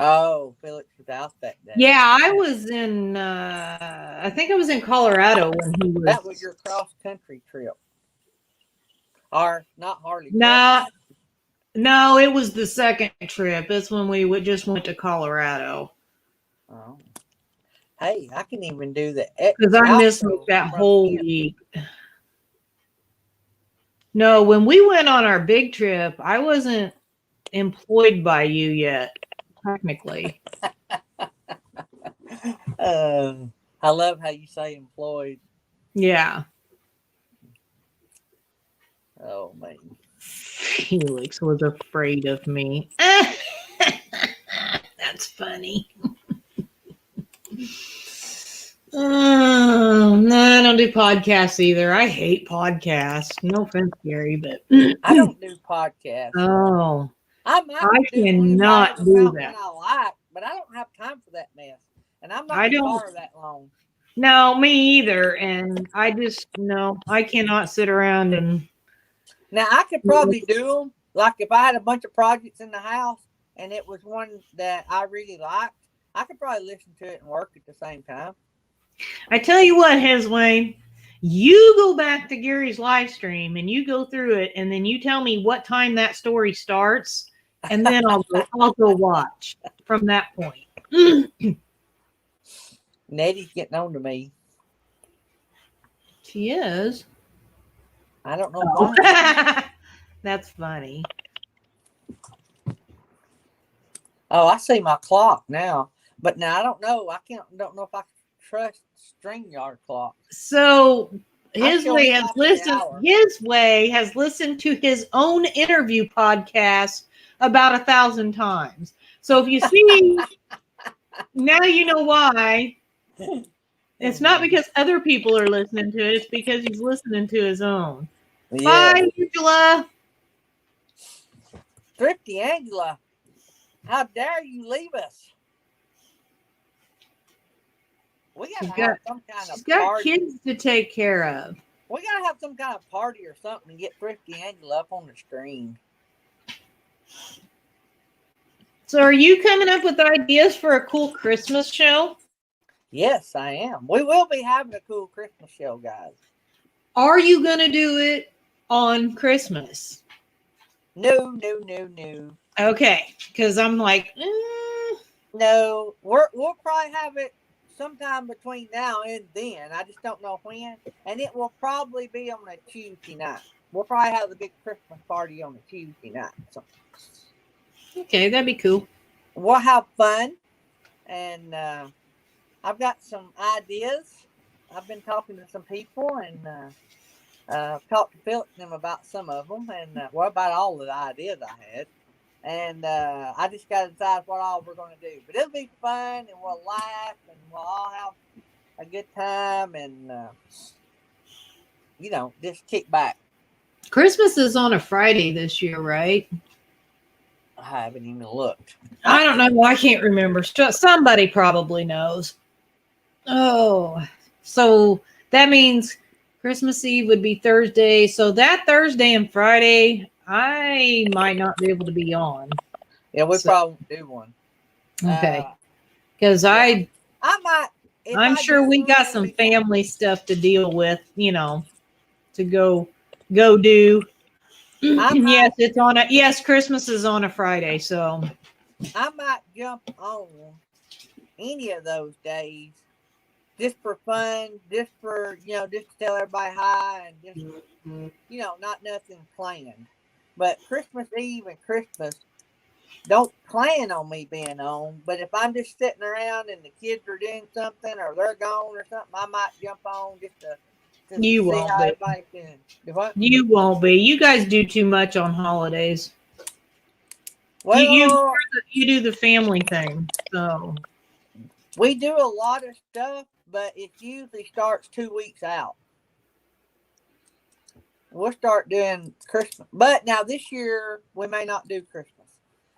Oh, Felix was out that day.
Yeah, I was in. I think I was in Colorado when he was.
That was your cross country trip, or not Harley?
No, it was the second trip. It's when we just went to Colorado.
Oh. Hey, I can even do the
because I missed that whole week. No, when we went on our big trip, I wasn't employed by you yet, technically.
I love how you say employed.
Yeah.
Oh man.
Felix was afraid of me. That's funny. No, I don't do podcasts either. I hate podcasts. No offense, Gary, but
I don't do podcasts.
Oh,
I
cannot do that.
I like, but I don't have time for that mess, and I'm not car that long.
No, me either. And I cannot sit around and.
Now I could probably do them. Like if I had a bunch of projects in the house and it was one that I really liked, I could probably listen to it and work at the same time.
I tell you what, Wayne, You go back to Gary's live stream and you go through it, and then you tell me what time that story starts, and then I'll go watch from that point.
Nettie's getting on to me.
She is.
I don't know why.
That's funny.
Oh, I see my clock now. But now I don't know. Don't know if I trust StreamYard clock.
So
I'm
his
sure
way
it's
has
top of the
listened.
hour.
His way has listened to his own interview podcast about 1,000 times. So if you see, now you know why. It's not because other people are listening to it. It's because he's listening to his own.
Yeah.
Bye, Angela.
Thrifty Angela, how dare you leave us? We gotta have some kind
She's
of
got
party.
kids to take care of.
We gotta have some kind of party or something to get Thrifty Angela up on the screen.
So are you coming up with ideas for a cool Christmas show?
Yes, I am. We will be having a cool Christmas show, guys.
Are you going to do it on Christmas?
No.
Okay, because I'm like,
No, we'll probably have it sometime between now and then. I just don't know when. And it will probably be on a Tuesday night. We'll probably have the big Christmas party on a Tuesday night. So
okay, that'd be cool.
we'll have fun. And I've got some ideas. I've been talking to some people and talked to Philip and them about some of them. And about all of the ideas I had. And I just got to decide what all we're going to do. But it'll be fun, and we'll laugh, and we'll all have a good time, and, just kick back.
Christmas is on a Friday this year, right?
I haven't even looked.
I don't know. I can't remember. Somebody probably knows. Oh, so that means Christmas Eve would be Thursday. So that Thursday and Friday, I might not be able to be on.
Yeah, we probably won't do one.
Okay. Because
I might.
I'm sure we got some family stuff to deal with, to go do. Yes, it's on yes, Christmas is on a Friday, so
I might jump on any of those days just for fun, just for, just to tell everybody hi and just, not nothing planned. But Christmas Eve and Christmas, don't plan on me being on. But if I'm just sitting around and the kids are doing something or they're gone or something, I might jump on just to
you
see
won't
how
be.
everybody's doing. What?
You won't be. You guys do too much on holidays.
Well,
you do the family thing. So
we do a lot of stuff, but it usually starts 2 weeks out. We'll start doing Christmas. But now this year, we may not do Christmas.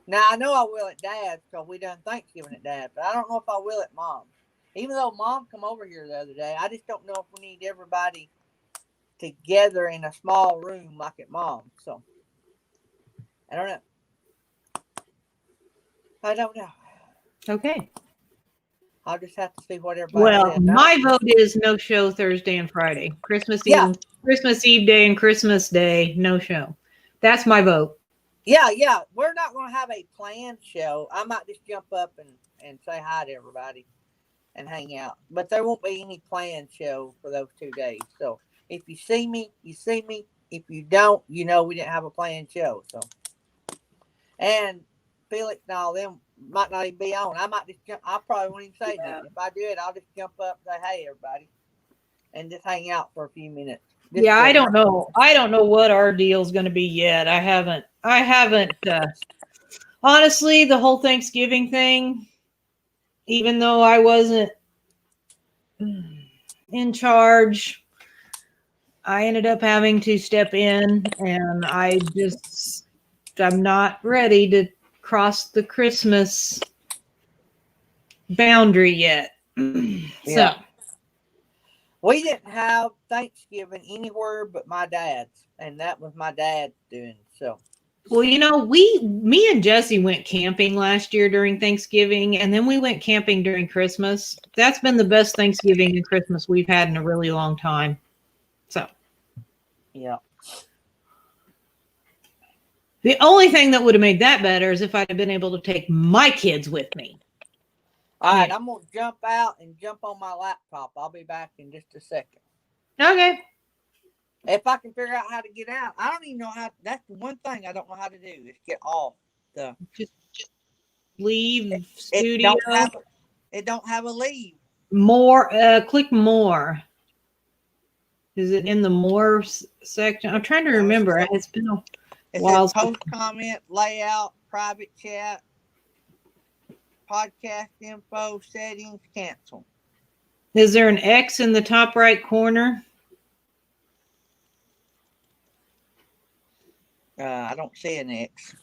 Now, I know I will at Dad's because we done Thanksgiving at Dad's, but I don't know if I will at Mom's. Even though Mom come over here the other day, I just don't know if we need everybody together in a small room like at Mom's. So, I don't know.
okay.
I'll just have to see what everybody says.
My vote is no show Thursday and Friday. Christmas Eve, Christmas Eve day and Christmas Day, no show. That's my vote.
Yeah. We're not going to have a planned show. I might just jump up and say hi to everybody and hang out. But there won't be any planned show for those 2 days. So if you see me, you see me. If you don't, we didn't have a planned show. So, and Felix and all them might not even be on. I might just jump. I probably won't even say nothing. If I do it, I'll just jump up and say, hey, everybody, and just hang out for a few minutes.
I don't know. I don't know what our deal is going to be yet. I haven't, honestly, the whole Thanksgiving thing, even though I wasn't in charge, I ended up having to step in, and I'm not ready to cross the Christmas boundary yet. So
we didn't have Thanksgiving anywhere but my dad's, and that was my dad's doing. So,
well, me and Jesse went camping last year during Thanksgiving, and then we went camping during Christmas. That's been the best Thanksgiving and Christmas we've had in a really long time. So
Yeah.
the only thing that would have made that better is if I'd have been able to take my kids with me.
All right,
Yeah.
I'm gonna jump out and jump on my laptop. I'll be back in just a second.
Okay.
If I can figure out how to get out, I don't even know how. That's the one thing I don't know how to do is get off the.
Just leave
It
studio.
don't have a leave.
More. Click more. Is it in the more section? I'm trying to remember. It's been a
It
while.
says post comment, layout, private chat, podcast info, settings, cancel.
Is there an X in the top right corner?
I don't see an X.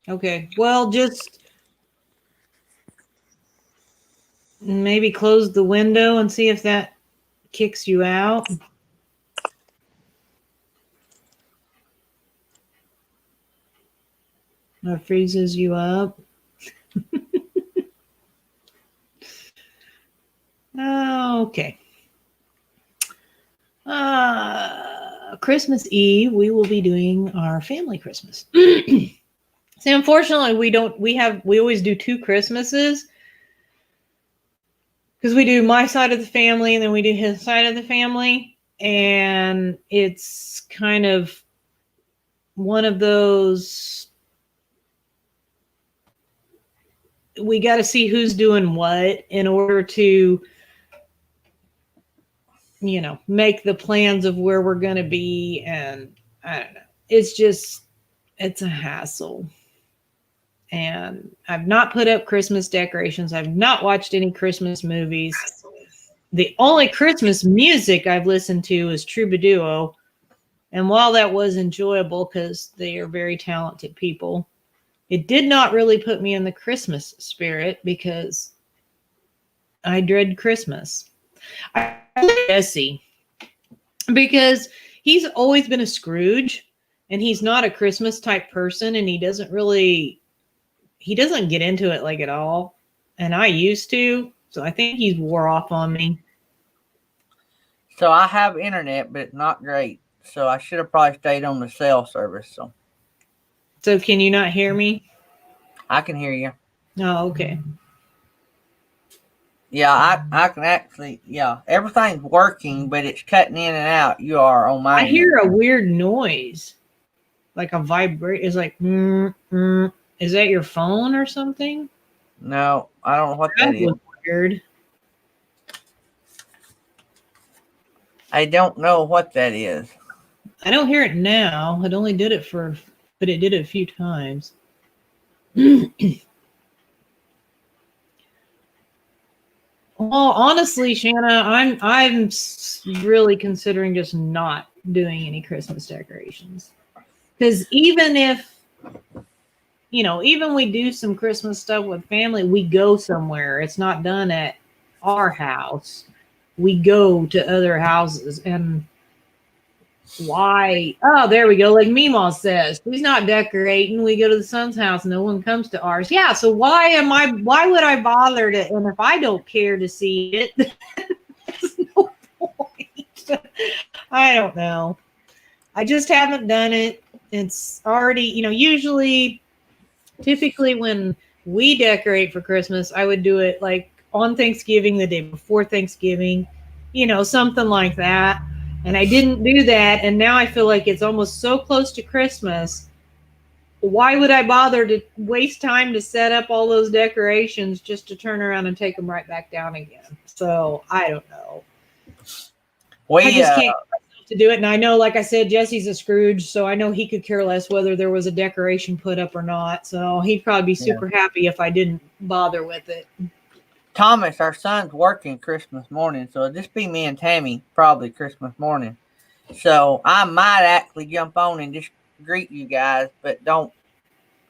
Okay. Well, just maybe close the window and see if that kicks you out. Or freezes you up. Okay. Christmas Eve, we will be doing our family Christmas. See, unfortunately, we always do 2 Christmases because we do my side of the family and then we do his side of the family. And it's kind of one of those, we got to see who's doing what in order to, make the plans of where we're going to be. And I don't know. It's a hassle. And I've not put up Christmas decorations. I've not watched any Christmas movies. The only Christmas music I've listened to is Troubadour. And while that was enjoyable because they are very talented people, it did not really put me in the Christmas spirit because I dread Christmas. I like Jesse because he's always been a Scrooge and he's not a Christmas type person and he doesn't get into it like at all. And I used to, so I think he's wore off on me.
So I have internet, but it's not great. So I should have probably stayed on the cell service.
So can you not hear me?
I can hear you.
Oh, okay.
Yeah, I can actually, everything's working, but it's cutting in and out. You are on my
I hear a weird noise, like a vibrate. It's like, is that your phone or something?
No, I don't know what that is.
Weird.
I don't know what that is.
I don't hear it now. It only did it but it did it a few times. Well, honestly, Shanna, I'm really considering just not doing any Christmas decorations. Because even if, even we do some Christmas stuff with family, we go somewhere. It's not done at our house. We go to other houses. And why? Oh, there we go. Like Meemaw says, he's not decorating. We go to the son's house. No one comes to ours. Yeah. So why would I bother to, and if I don't care to see it, there's no point. I don't know. I just haven't done it. It's already, typically when we decorate for Christmas, I would do it like on Thanksgiving, the day before Thanksgiving, something like that. And I didn't do that. And now I feel like it's almost so close to Christmas. Why would I bother to waste time to set up all those decorations just to turn around and take them right back down again? So I don't know. I just can't to do it. And I know, like I said, Jesse's a Scrooge, so I know he could care less whether there was a decoration put up or not. So he'd probably be super happy if I didn't bother with it.
Thomas, our son's working Christmas morning, so it'll just be me and Tammy probably Christmas morning. So I might actually jump on and just greet you guys, but don't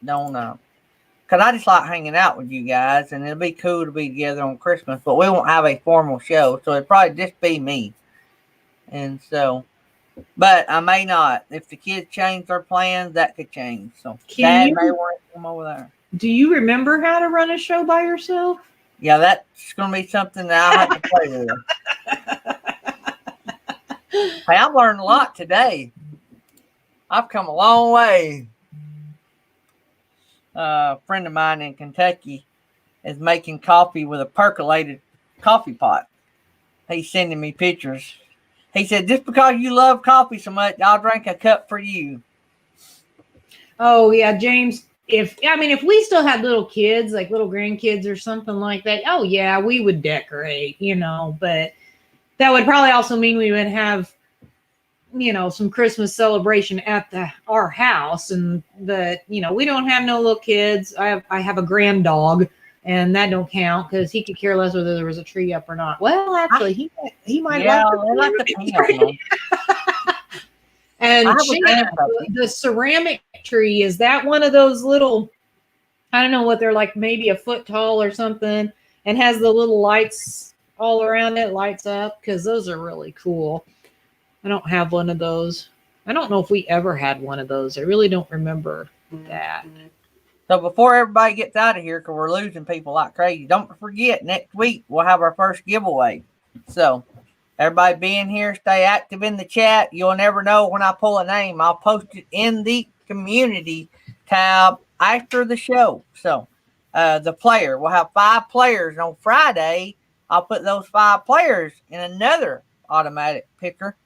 because I just like hanging out with you guys, and it'll be cool to be together on Christmas, but we won't have a formal show, so it'll probably just be me. And so, but I may not. If the kids change their plans, that could change. So Dad may want to come over there.
Do you remember how to run a show by yourself?
Yeah, that's going to be something that I'll have to play with. Hey, I've learned a lot today. I've come a long way. A friend of mine in Kentucky is making coffee with a percolated coffee pot. He's sending me pictures. He said, just because you love coffee so much, I'll drink a cup for you.
Oh yeah, James. If we still had little kids, like little grandkids or something like that, oh yeah, we would decorate, but that would probably also mean we would have, some Christmas celebration at our house. And we don't have no little kids. I have a grand dog, and that don't count because he could care less whether there was a tree up or not. Well, actually, he might
Yeah,
like
the tree.
And the ceramic tree, is that one of those little, I don't know what they're like, maybe a foot tall or something, and has the little lights all around it, lights up? Because those are really cool. I don't have one of those. I don't know if we ever had one of those. I really don't remember that.
So before everybody gets out of here, because we're losing people like crazy, don't forget, next week we'll have our first giveaway. So everybody being here, stay active in the chat. You'll never know when I pull a name. I'll post it in the community tab after the show. So the player, we'll have 5 players. On Friday, I'll put those 5 players in another automatic picker.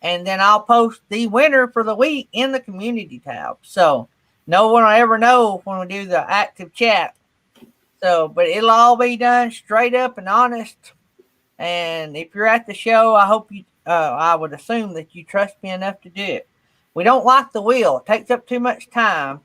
And then I'll post the winner for the week in the community tab. So no one will ever know when we do the active chat. So, but it'll all be done straight up and honest. And if you're at the show, I hope I would assume that you trust me enough to do it. We don't like the wheel. It takes up too much time.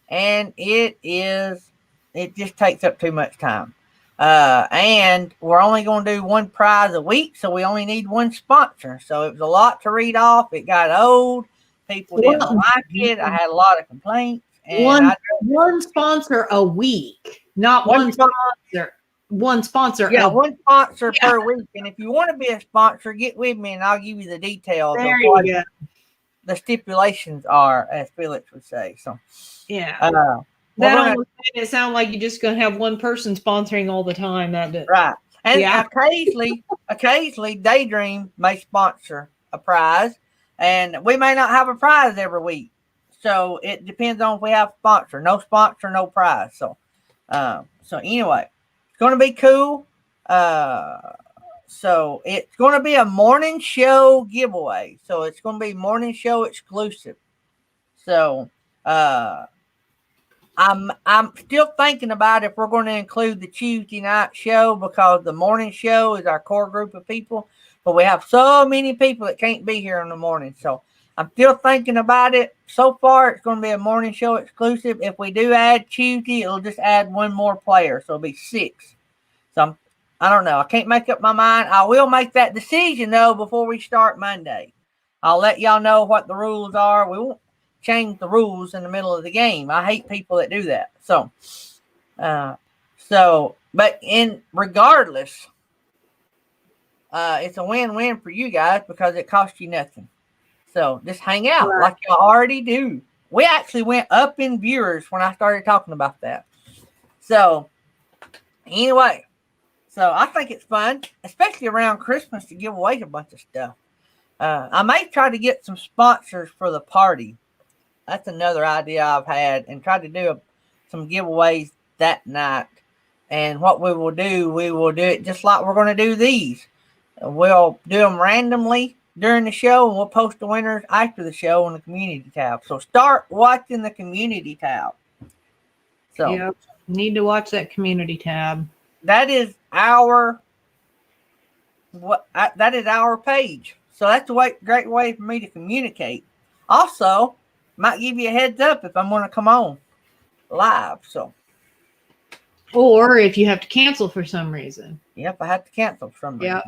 And it just takes up too much time. And we're only going to do 1 prize a week. So we only need 1 sponsor. So it was a lot to read off. It got old. People didn't like it. I had a lot of complaints. And
one sponsor a week, not one sponsor. One sponsor.
Yeah, 1 sponsor per week. And if you want to be a sponsor, get with me and I'll give you the details
there
of what the stipulations are, as Felix would say. So
yeah. That almost made it sound like you're just going to have one person sponsoring all the time.
Right. And occasionally Daydream may sponsor a prize, and we may not have a prize every week. So it depends on if we have a sponsor. No sponsor, no prize. So anyway, it's going to be cool. So it's going to be a morning show giveaway. So it's going to be morning show exclusive. So I'm still thinking about if we're going to include the Tuesday night show, because the morning show is our core group of people, but we have so many people that can't be here in the morning. So I'm still thinking about it. So far, it's going to be a morning show exclusive. If we do add Tuesday, it'll just add 1 more player. So it'll be 6. So I don't know. I can't make up my mind. I will make that decision, though, before we start Monday. I'll let y'all know what the rules are. We won't change the rules in the middle of the game. I hate people that do that. But regardless, it's a win-win for you guys because it costs you nothing. So just hang out like you already do. We actually went up in viewers when I started talking about that. So anyway, so I think it's fun, especially around Christmas, to give away a bunch of stuff. I may try to get some sponsors for the party. That's another idea I've had, and try to do some giveaways that night. And what we will do it just like we're going to do these. We'll do them randomly during the show, and we'll post the winners after the show in the community tab. So start watching the community tab. So
yep, need to watch that community tab.
That is our page. So that's a great way for me to communicate. Also, might give you a heads up if I'm going to come on live. So,
or if you have to cancel for some reason.
Yep, I have to cancel for some reason.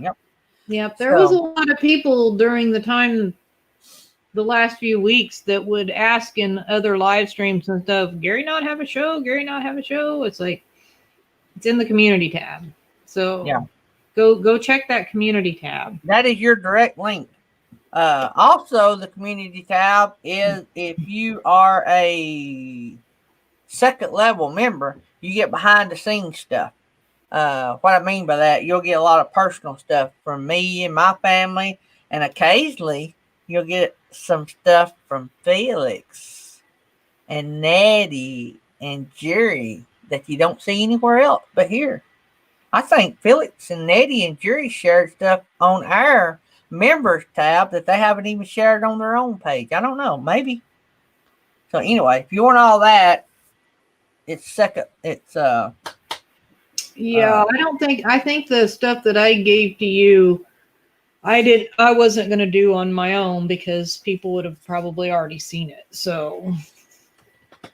Yep. There was a lot of people during the last few weeks that would ask in other live streams and stuff, Gary not have a show? Gary not have a show? It's like, it's in the community tab. So
yeah,
go check that community tab.
That is your direct link. Also, the community tab is if you are a 2nd level member, you get behind the scenes stuff. What I mean by that, you'll get a lot of personal stuff from me and my family, And occasionally you'll get some stuff from Felix and Natty and Jerry that you don't see anywhere else but here. I think Felix and Nettie and Jerry shared stuff on our members tab that they haven't even shared on their own page. I don't know, maybe. So anyway, if you want all that, it's second. It's
Yeah, I think the stuff that I gave to you, I wasn't going to do on my own because people would have probably already seen it. So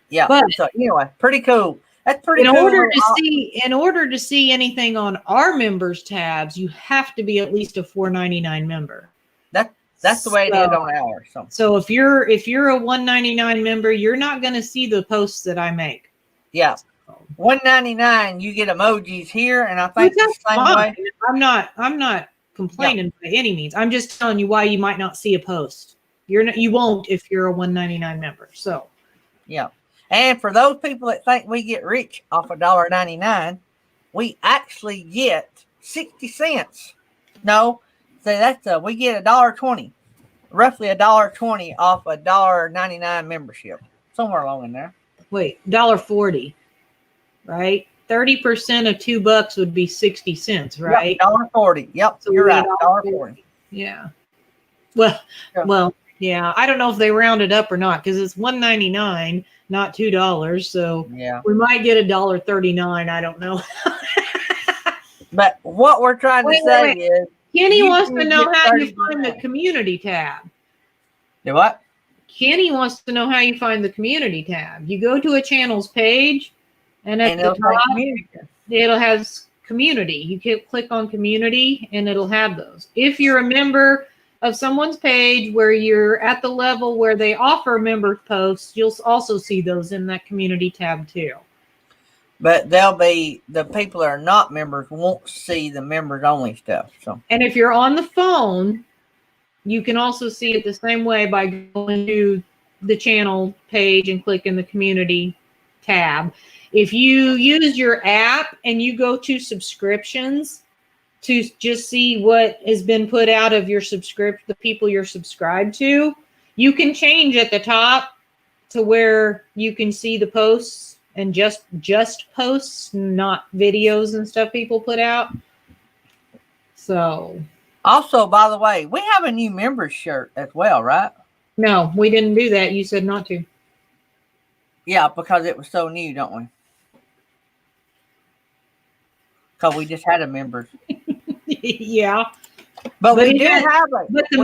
yeah.
But
so anyway, pretty cool. That's pretty
in
cool.
in order to see anything on our members tabs, you have to be at least a $4.99 member.
That's the way it is on ours.
So if you're a $1.99 member, you're not going to see the posts that I make.
Yeah. $1.99, you get emojis here, and I think the same way.
I'm not complaining by any means. I'm just telling you why you might not see a post. You won't if you're a $1.99 member. So
yeah. And for those people that think we get rich off $1.99, we actually get 60 cents. No, so that's we get $1.20, roughly $1.20 off a $1.99 membership, somewhere along in there.
Wait, $1.40, right? 30% of $2 would be 60 cents, right?
Yep, $1.40. Yep, so you're right. $1.40.
Yeah. Well, yeah. I don't know if they rounded up or not because it's $1.99. Not $2, so
yeah,
we might get $1.39. I don't know.
But what we're trying to say is,
Kenny wants to know how you find the community tab.
Do what?
Kenny wants to know how you find the community tab. You go to a channel's page, and at the top, it'll have community. You can click on community, and it'll have those. If you're a member of someone's page where you're at the level where they offer member posts, you'll also see those in that community tab too.
But they'll be, the people that are not members won't see the members only stuff. So,
and if you're on the phone, you can also see it the same way by going to the channel page and clicking the community tab. If you use your app and you go to subscriptions, to just see what has been put out of your the people you're subscribed to, you can change at the top to where you can see the posts and just posts, not videos and stuff people put out. So
also, by the way, we have a new members shirt as well, right?
No, we didn't do that. You said not to.
Yeah, because it was so new, don't we? Because we just had a members.
Yeah,
but we do have it.
But the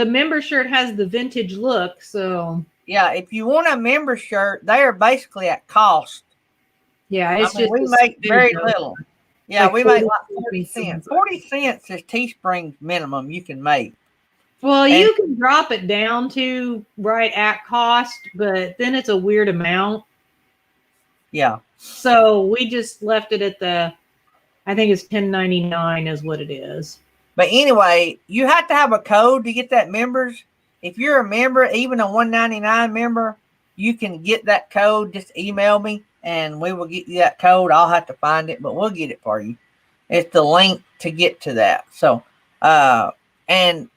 member shirt has the vintage look. So
yeah, if you want a member shirt, they are basically at cost.
Yeah, it's just
we make very little. Yeah, like we make like 40 cents. 40 cents is Teespring's minimum you can make.
Well, you can drop it down to right at cost, but then it's a weird amount.
Yeah.
So we just left it at I think it's $10.99 is what it is.
But anyway, you have to have a code to get that members. If you're a member, even a $1.99 member, you can get that code. Just email me and we will get you that code. I'll have to find it, but we'll get it for you. It's the link to get to that. So, and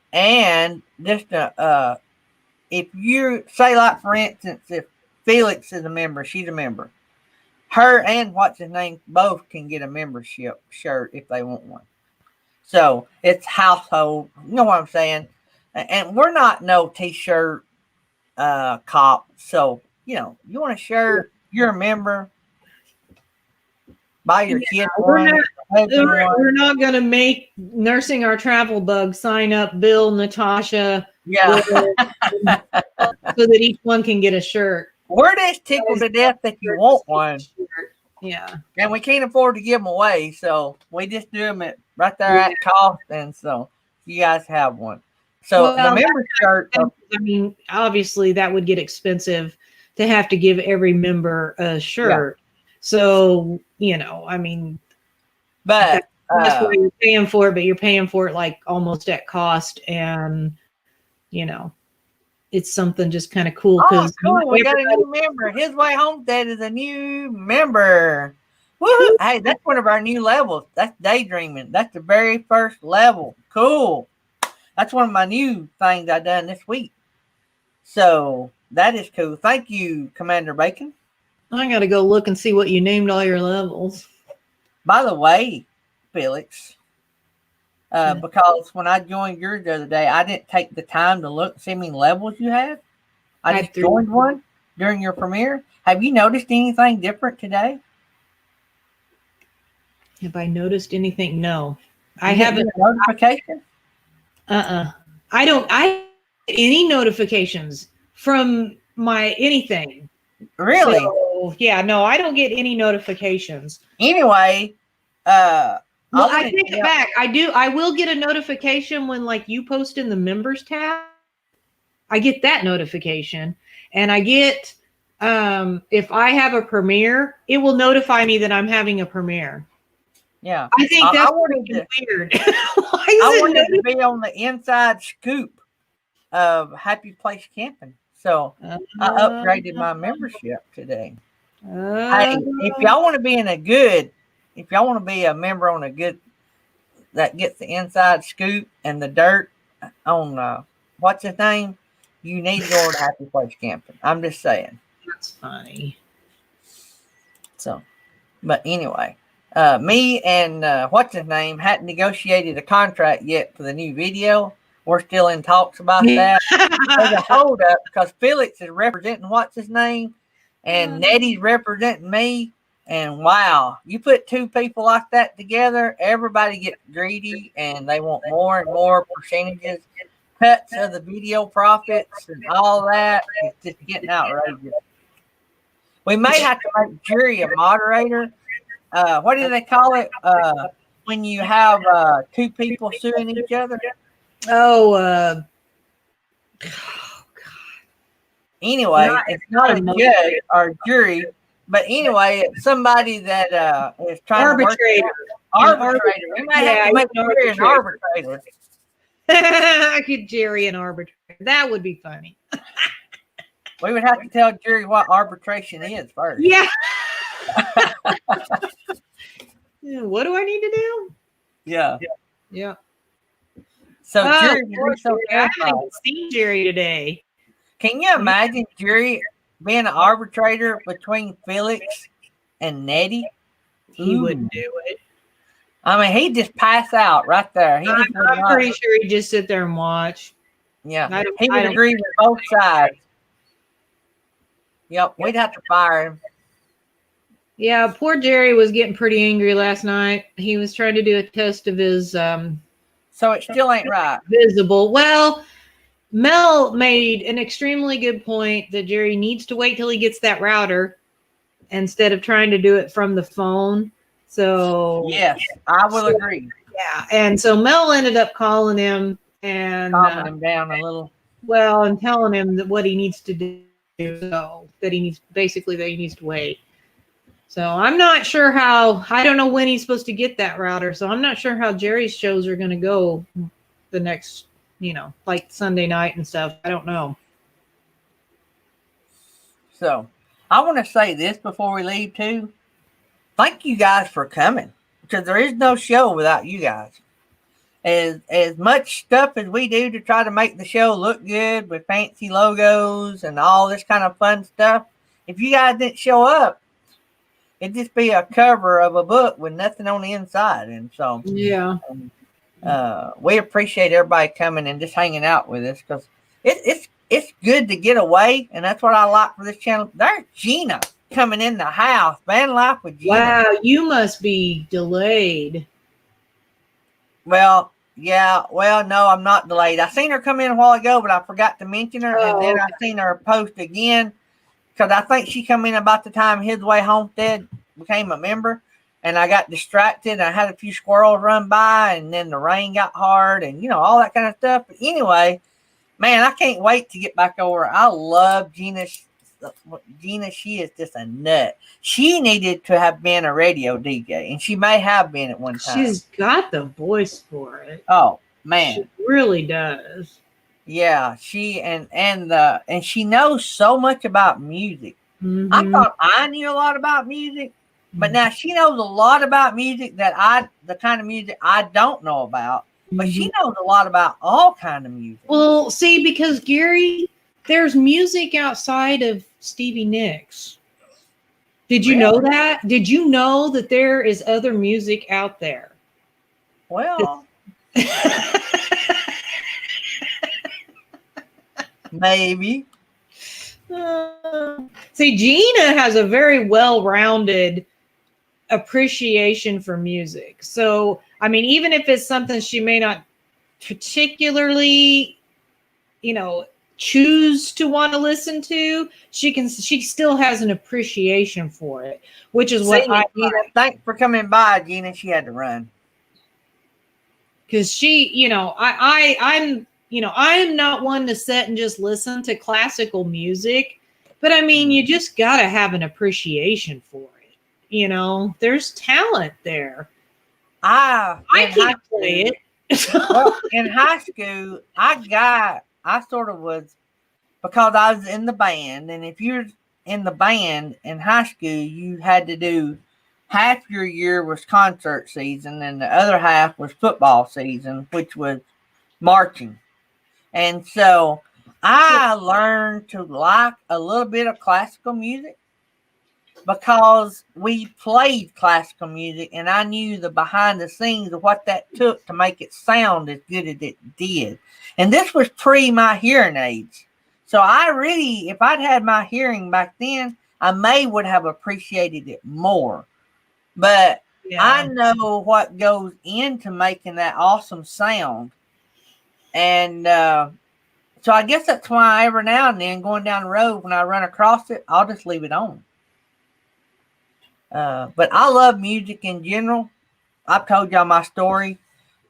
just if you say, like, for instance, if Felix is a member, she's a member. Her and what's his name both can get a membership shirt if they want one. So it's household. You know what I'm saying? And we're not no t-shirt cop. So, you know, you want a shirt, you're a member. Buy your kid one.
We're not going to make Nursing Our Travel Bug sign up Bill, Natasha.
Yeah.
So that each one can get a shirt.
We're just tickled to death that you want one.
Yeah.
And we can't afford to give them away. So we just do them right there at cost. And so you guys have one. So the member shirt.
I mean, obviously that would get expensive to have to give every member a shirt. Yeah. So, you know, I mean,
but
that's why you're paying for it, but you're paying for it like almost at cost. And, you know, it's something just kind of cool because
cool. We got a new member. His Way Homestead is a new member. Woo-hoo. Hey, that's one of our new levels. That's daydreaming. That's the very first level. Cool. That's one of my new things I done this week. So that is cool. Thank you, Commander Bacon.
I got to go look and see what you named all your levels.
By the way, Felix, because when I joined yours the other day, I didn't take the time to look see how many levels you have. I just joined one during your premiere. Have you noticed anything different today?
Have I noticed anything? No. I
You
haven't.
get a notification?
I don't any notifications from my anything.
Really?
So, yeah, no, I don't get any notifications.
Anyway,
well, I take it back. I will get a notification when like you post in the members tab. I get that notification, and I get if I have a premiere, it will notify me that I'm having a premiere.
Yeah,
I think that's weird.
I wanted to be on the inside scoop of Happy Place Camping, so I upgraded my membership today. Hey, if y'all want to be if y'all want to be a member on a good that gets the inside scoop and the dirt on what's his name, you need to go to Happy Place Camping. I'm just saying.
That's funny.
So, but anyway. Me and what's his name hadn't negotiated a contract yet for the new video. We're still in talks about that. There's a hold up because Felix is representing what's his name, and Nettie's representing me. And wow, you put two people like that together, everybody gets greedy and they want more and more percentages, cuts of the video profits, and all that. It's just getting outrageous. We may have to make Jerry a moderator. What do they call it when you have two people suing each other?
Oh, God.
Anyway, it's not a judge or jury, but anyway, it's somebody that is trying
arbitrator.
to work arbitrator. We might have to make Jerry an arbitrator.
I could Jerry an arbitrator. That would be funny.
We would have to tell Jerry what arbitration is first.
Yeah. What do I need to do?
Yeah.
Yeah.
So Jerry,
I haven't seen Jerry today.
Can you imagine Jerry being an arbitrator between Felix and Nettie?
He wouldn't do it.
I mean, he'd just pass out right there.
I'm pretty sure he'd just sit there and watch.
Yeah, he would agree with both sides. Yep, we'd have to fire him.
Yeah, poor Jerry was getting pretty angry last night. He was trying to do a test of his
so it still ain't right.
Visible. Well, Mel made an extremely good point that Jerry needs to wait till he gets that router instead of trying to do it from the phone. So
yes, I will agree.
Yeah, and so Mel ended up calling him and
calming him down a little.
Well, and telling him that what he needs to do, so that he needs to wait. So I'm not sure I don't know when he's supposed to get that router. So I'm not sure how Jerry's shows are going to go the next, like Sunday night and stuff. I don't know.
So I want to say this before we leave too. Thank you guys for coming, because there is no show without you guys. As much stuff as we do to try to make the show look good with fancy logos and all this kind of fun stuff, if you guys didn't show up, it'd just be a cover of a book with nothing on the inside. And so,
yeah,
we appreciate everybody coming and just hanging out with us, because it's good to get away, and that's what I like for this channel. There's Gina coming in the house, van life with Gina.
Wow, you must be delayed.
Well, yeah. Well, no, I'm not delayed. I seen her come in a while ago, but I forgot to mention her, and then I seen her post again, because I think she come in about the time His Way Homestead became a member, and I got distracted. I had a few squirrels run by, and then the rain got hard, and all that kind of stuff. But anyway, man, I can't wait to get back over. I love Gina. Gina, she is just a nut. She needed to have been a radio DJ, and she may have been at one time.
She's got the voice for it.
Oh man,
she really does.
Yeah, she and she knows so much about music. Mm-hmm. I thought I knew a lot about music, but now she knows a lot about music that the kind of music I don't know about. but she knows a lot about all kind of music.
Well, see, because Gary, there's music outside of Stevie Nicks. Did you know that? Did you know that there is other music out there?
Well, maybe.
See, Gina has a very well-rounded appreciation for music. So, I mean, even if it's something she may not particularly, choose to want to listen to, she still has an appreciation for it, which is what I
Gina, thanks for coming by, Gina. She had to run.
Because she, I'm not one to sit and just listen to classical music, but I mean, you just got to have an appreciation for it. There's talent there. I can't play it.
Well, in high school, I sort of was, because I was in the band, and if you're in the band in high school, you had to do half your year was concert season and the other half was football season, which was marching. And so I learned to like a little bit of classical music because we played classical music and I knew the behind the scenes of what that took to make it sound as good as it did. And this was pre my hearing aids. So I really, if I'd had my hearing back then, I would have appreciated it more. But I know what goes into making that awesome sound. And so I guess that's why every now and then going down the road, when I run across it, I'll just leave it on. But I love music in general. I've told y'all my story.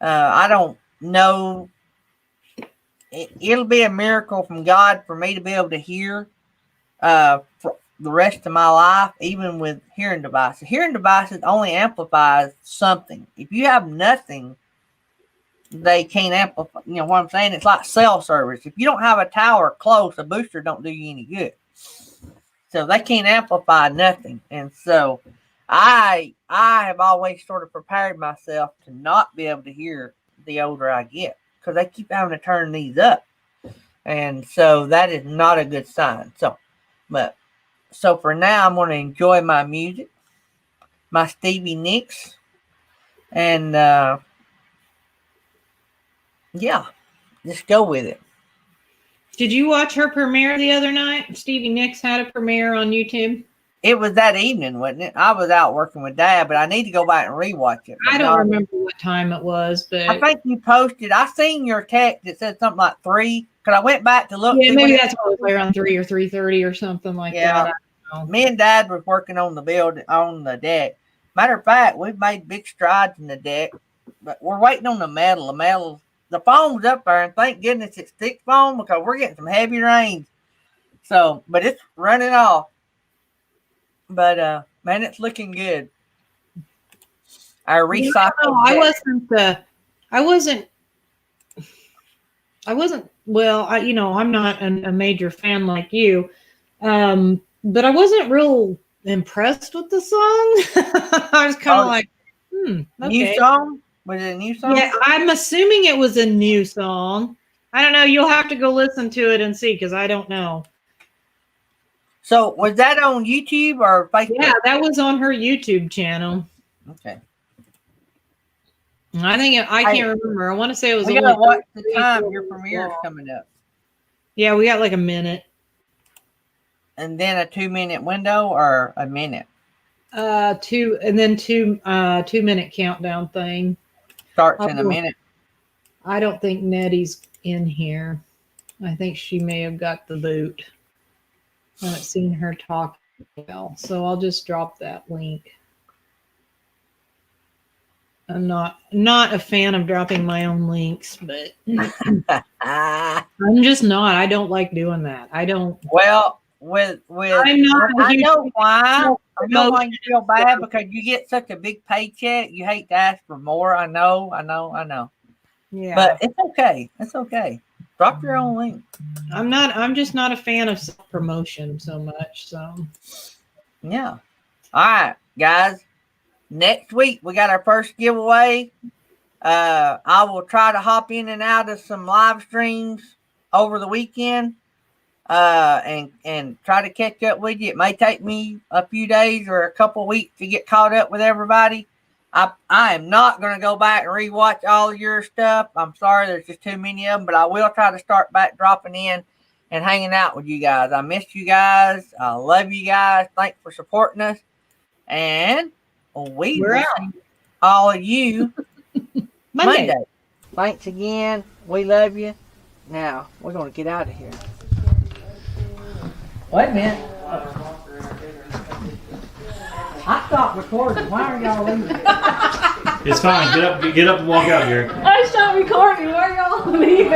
I don't know. It'll be a miracle from God for me to be able to hear for the rest of my life, even with hearing devices. Hearing devices only amplifies something. If you have nothing, they can't amplify. You know what I'm saying? It's like cell service. If you don't have a tower close, a booster don't do you any good. So they can't amplify nothing. And so I have always sort of prepared myself to not be able to hear the older I get, because they keep having to turn these up. And so that is not a good sign. So for now, I'm going to enjoy my music, my Stevie Nicks, and just go with it.
Did you watch her premiere the other night? Stevie Nicks had a premiere on YouTube.
It was that evening, wasn't it? I was out working with Dad, but I need to go back and rewatch it.
I don't remember what time it was, but
I think you posted. I seen your text that said something like 3. Because I went back to look.
Yeah, maybe that's probably around 3 or 3:30 or something like that.
Me and Dad was working on the deck. Matter of fact, we've made big strides in the deck, but we're waiting on the metal. The foam's up there, and thank goodness it's thick foam because we're getting some heavy rains. So, but it's running off. But man, it's looking good. Our recycled.
I wasn't. Well, I'm not a major fan like you, but I wasn't real impressed with the song. I was kind of like, okay.
New song? Was it a new song?
Yeah, I'm assuming it was a new song. I don't know. You'll have to go listen to it and see, because I don't know.
So was that on YouTube or Facebook?
Yeah, that was on her YouTube channel.
Okay.
I can't remember. I want to say it was.
We gotta watch the time your premiere is coming up.
Yeah, we got like a minute.
And then a 2-minute window or a minute?
2 and then 2-minute countdown thing.
Starts in a minute.
I don't think Nettie's in here. I think she may have got the boot. I haven't seen her talk well, so I'll just drop that link. I'm not a fan of dropping my own links, but I'm just not. I don't like doing that. I don't.
Well, with I know why. I know why you feel bad, because you get such a big paycheck. You hate to ask for more. I know. Yeah. But it's okay. It's okay. Drop your own link.
I'm just not a fan of self-promotion so much. So
yeah. All right, guys. Next week we got our first giveaway. I will try to hop in and out of some live streams over the weekend and try to catch up with you. It may take me a few days or a couple weeks to get caught up with everybody. I am not going to go back and rewatch all your stuff. I'm sorry, there's just too many of them, but I will try to start back dropping in and hanging out with you guys. I miss you guys. I love you guys. Thanks for supporting us. And we're out. All of you Monday. Thanks again. We love you. Now, we're going to get out of here. Wait a minute. I stopped recording. Why are y'all leaving?
It's fine. Get up and walk out here.
I stopped recording. Why are y'all leaving?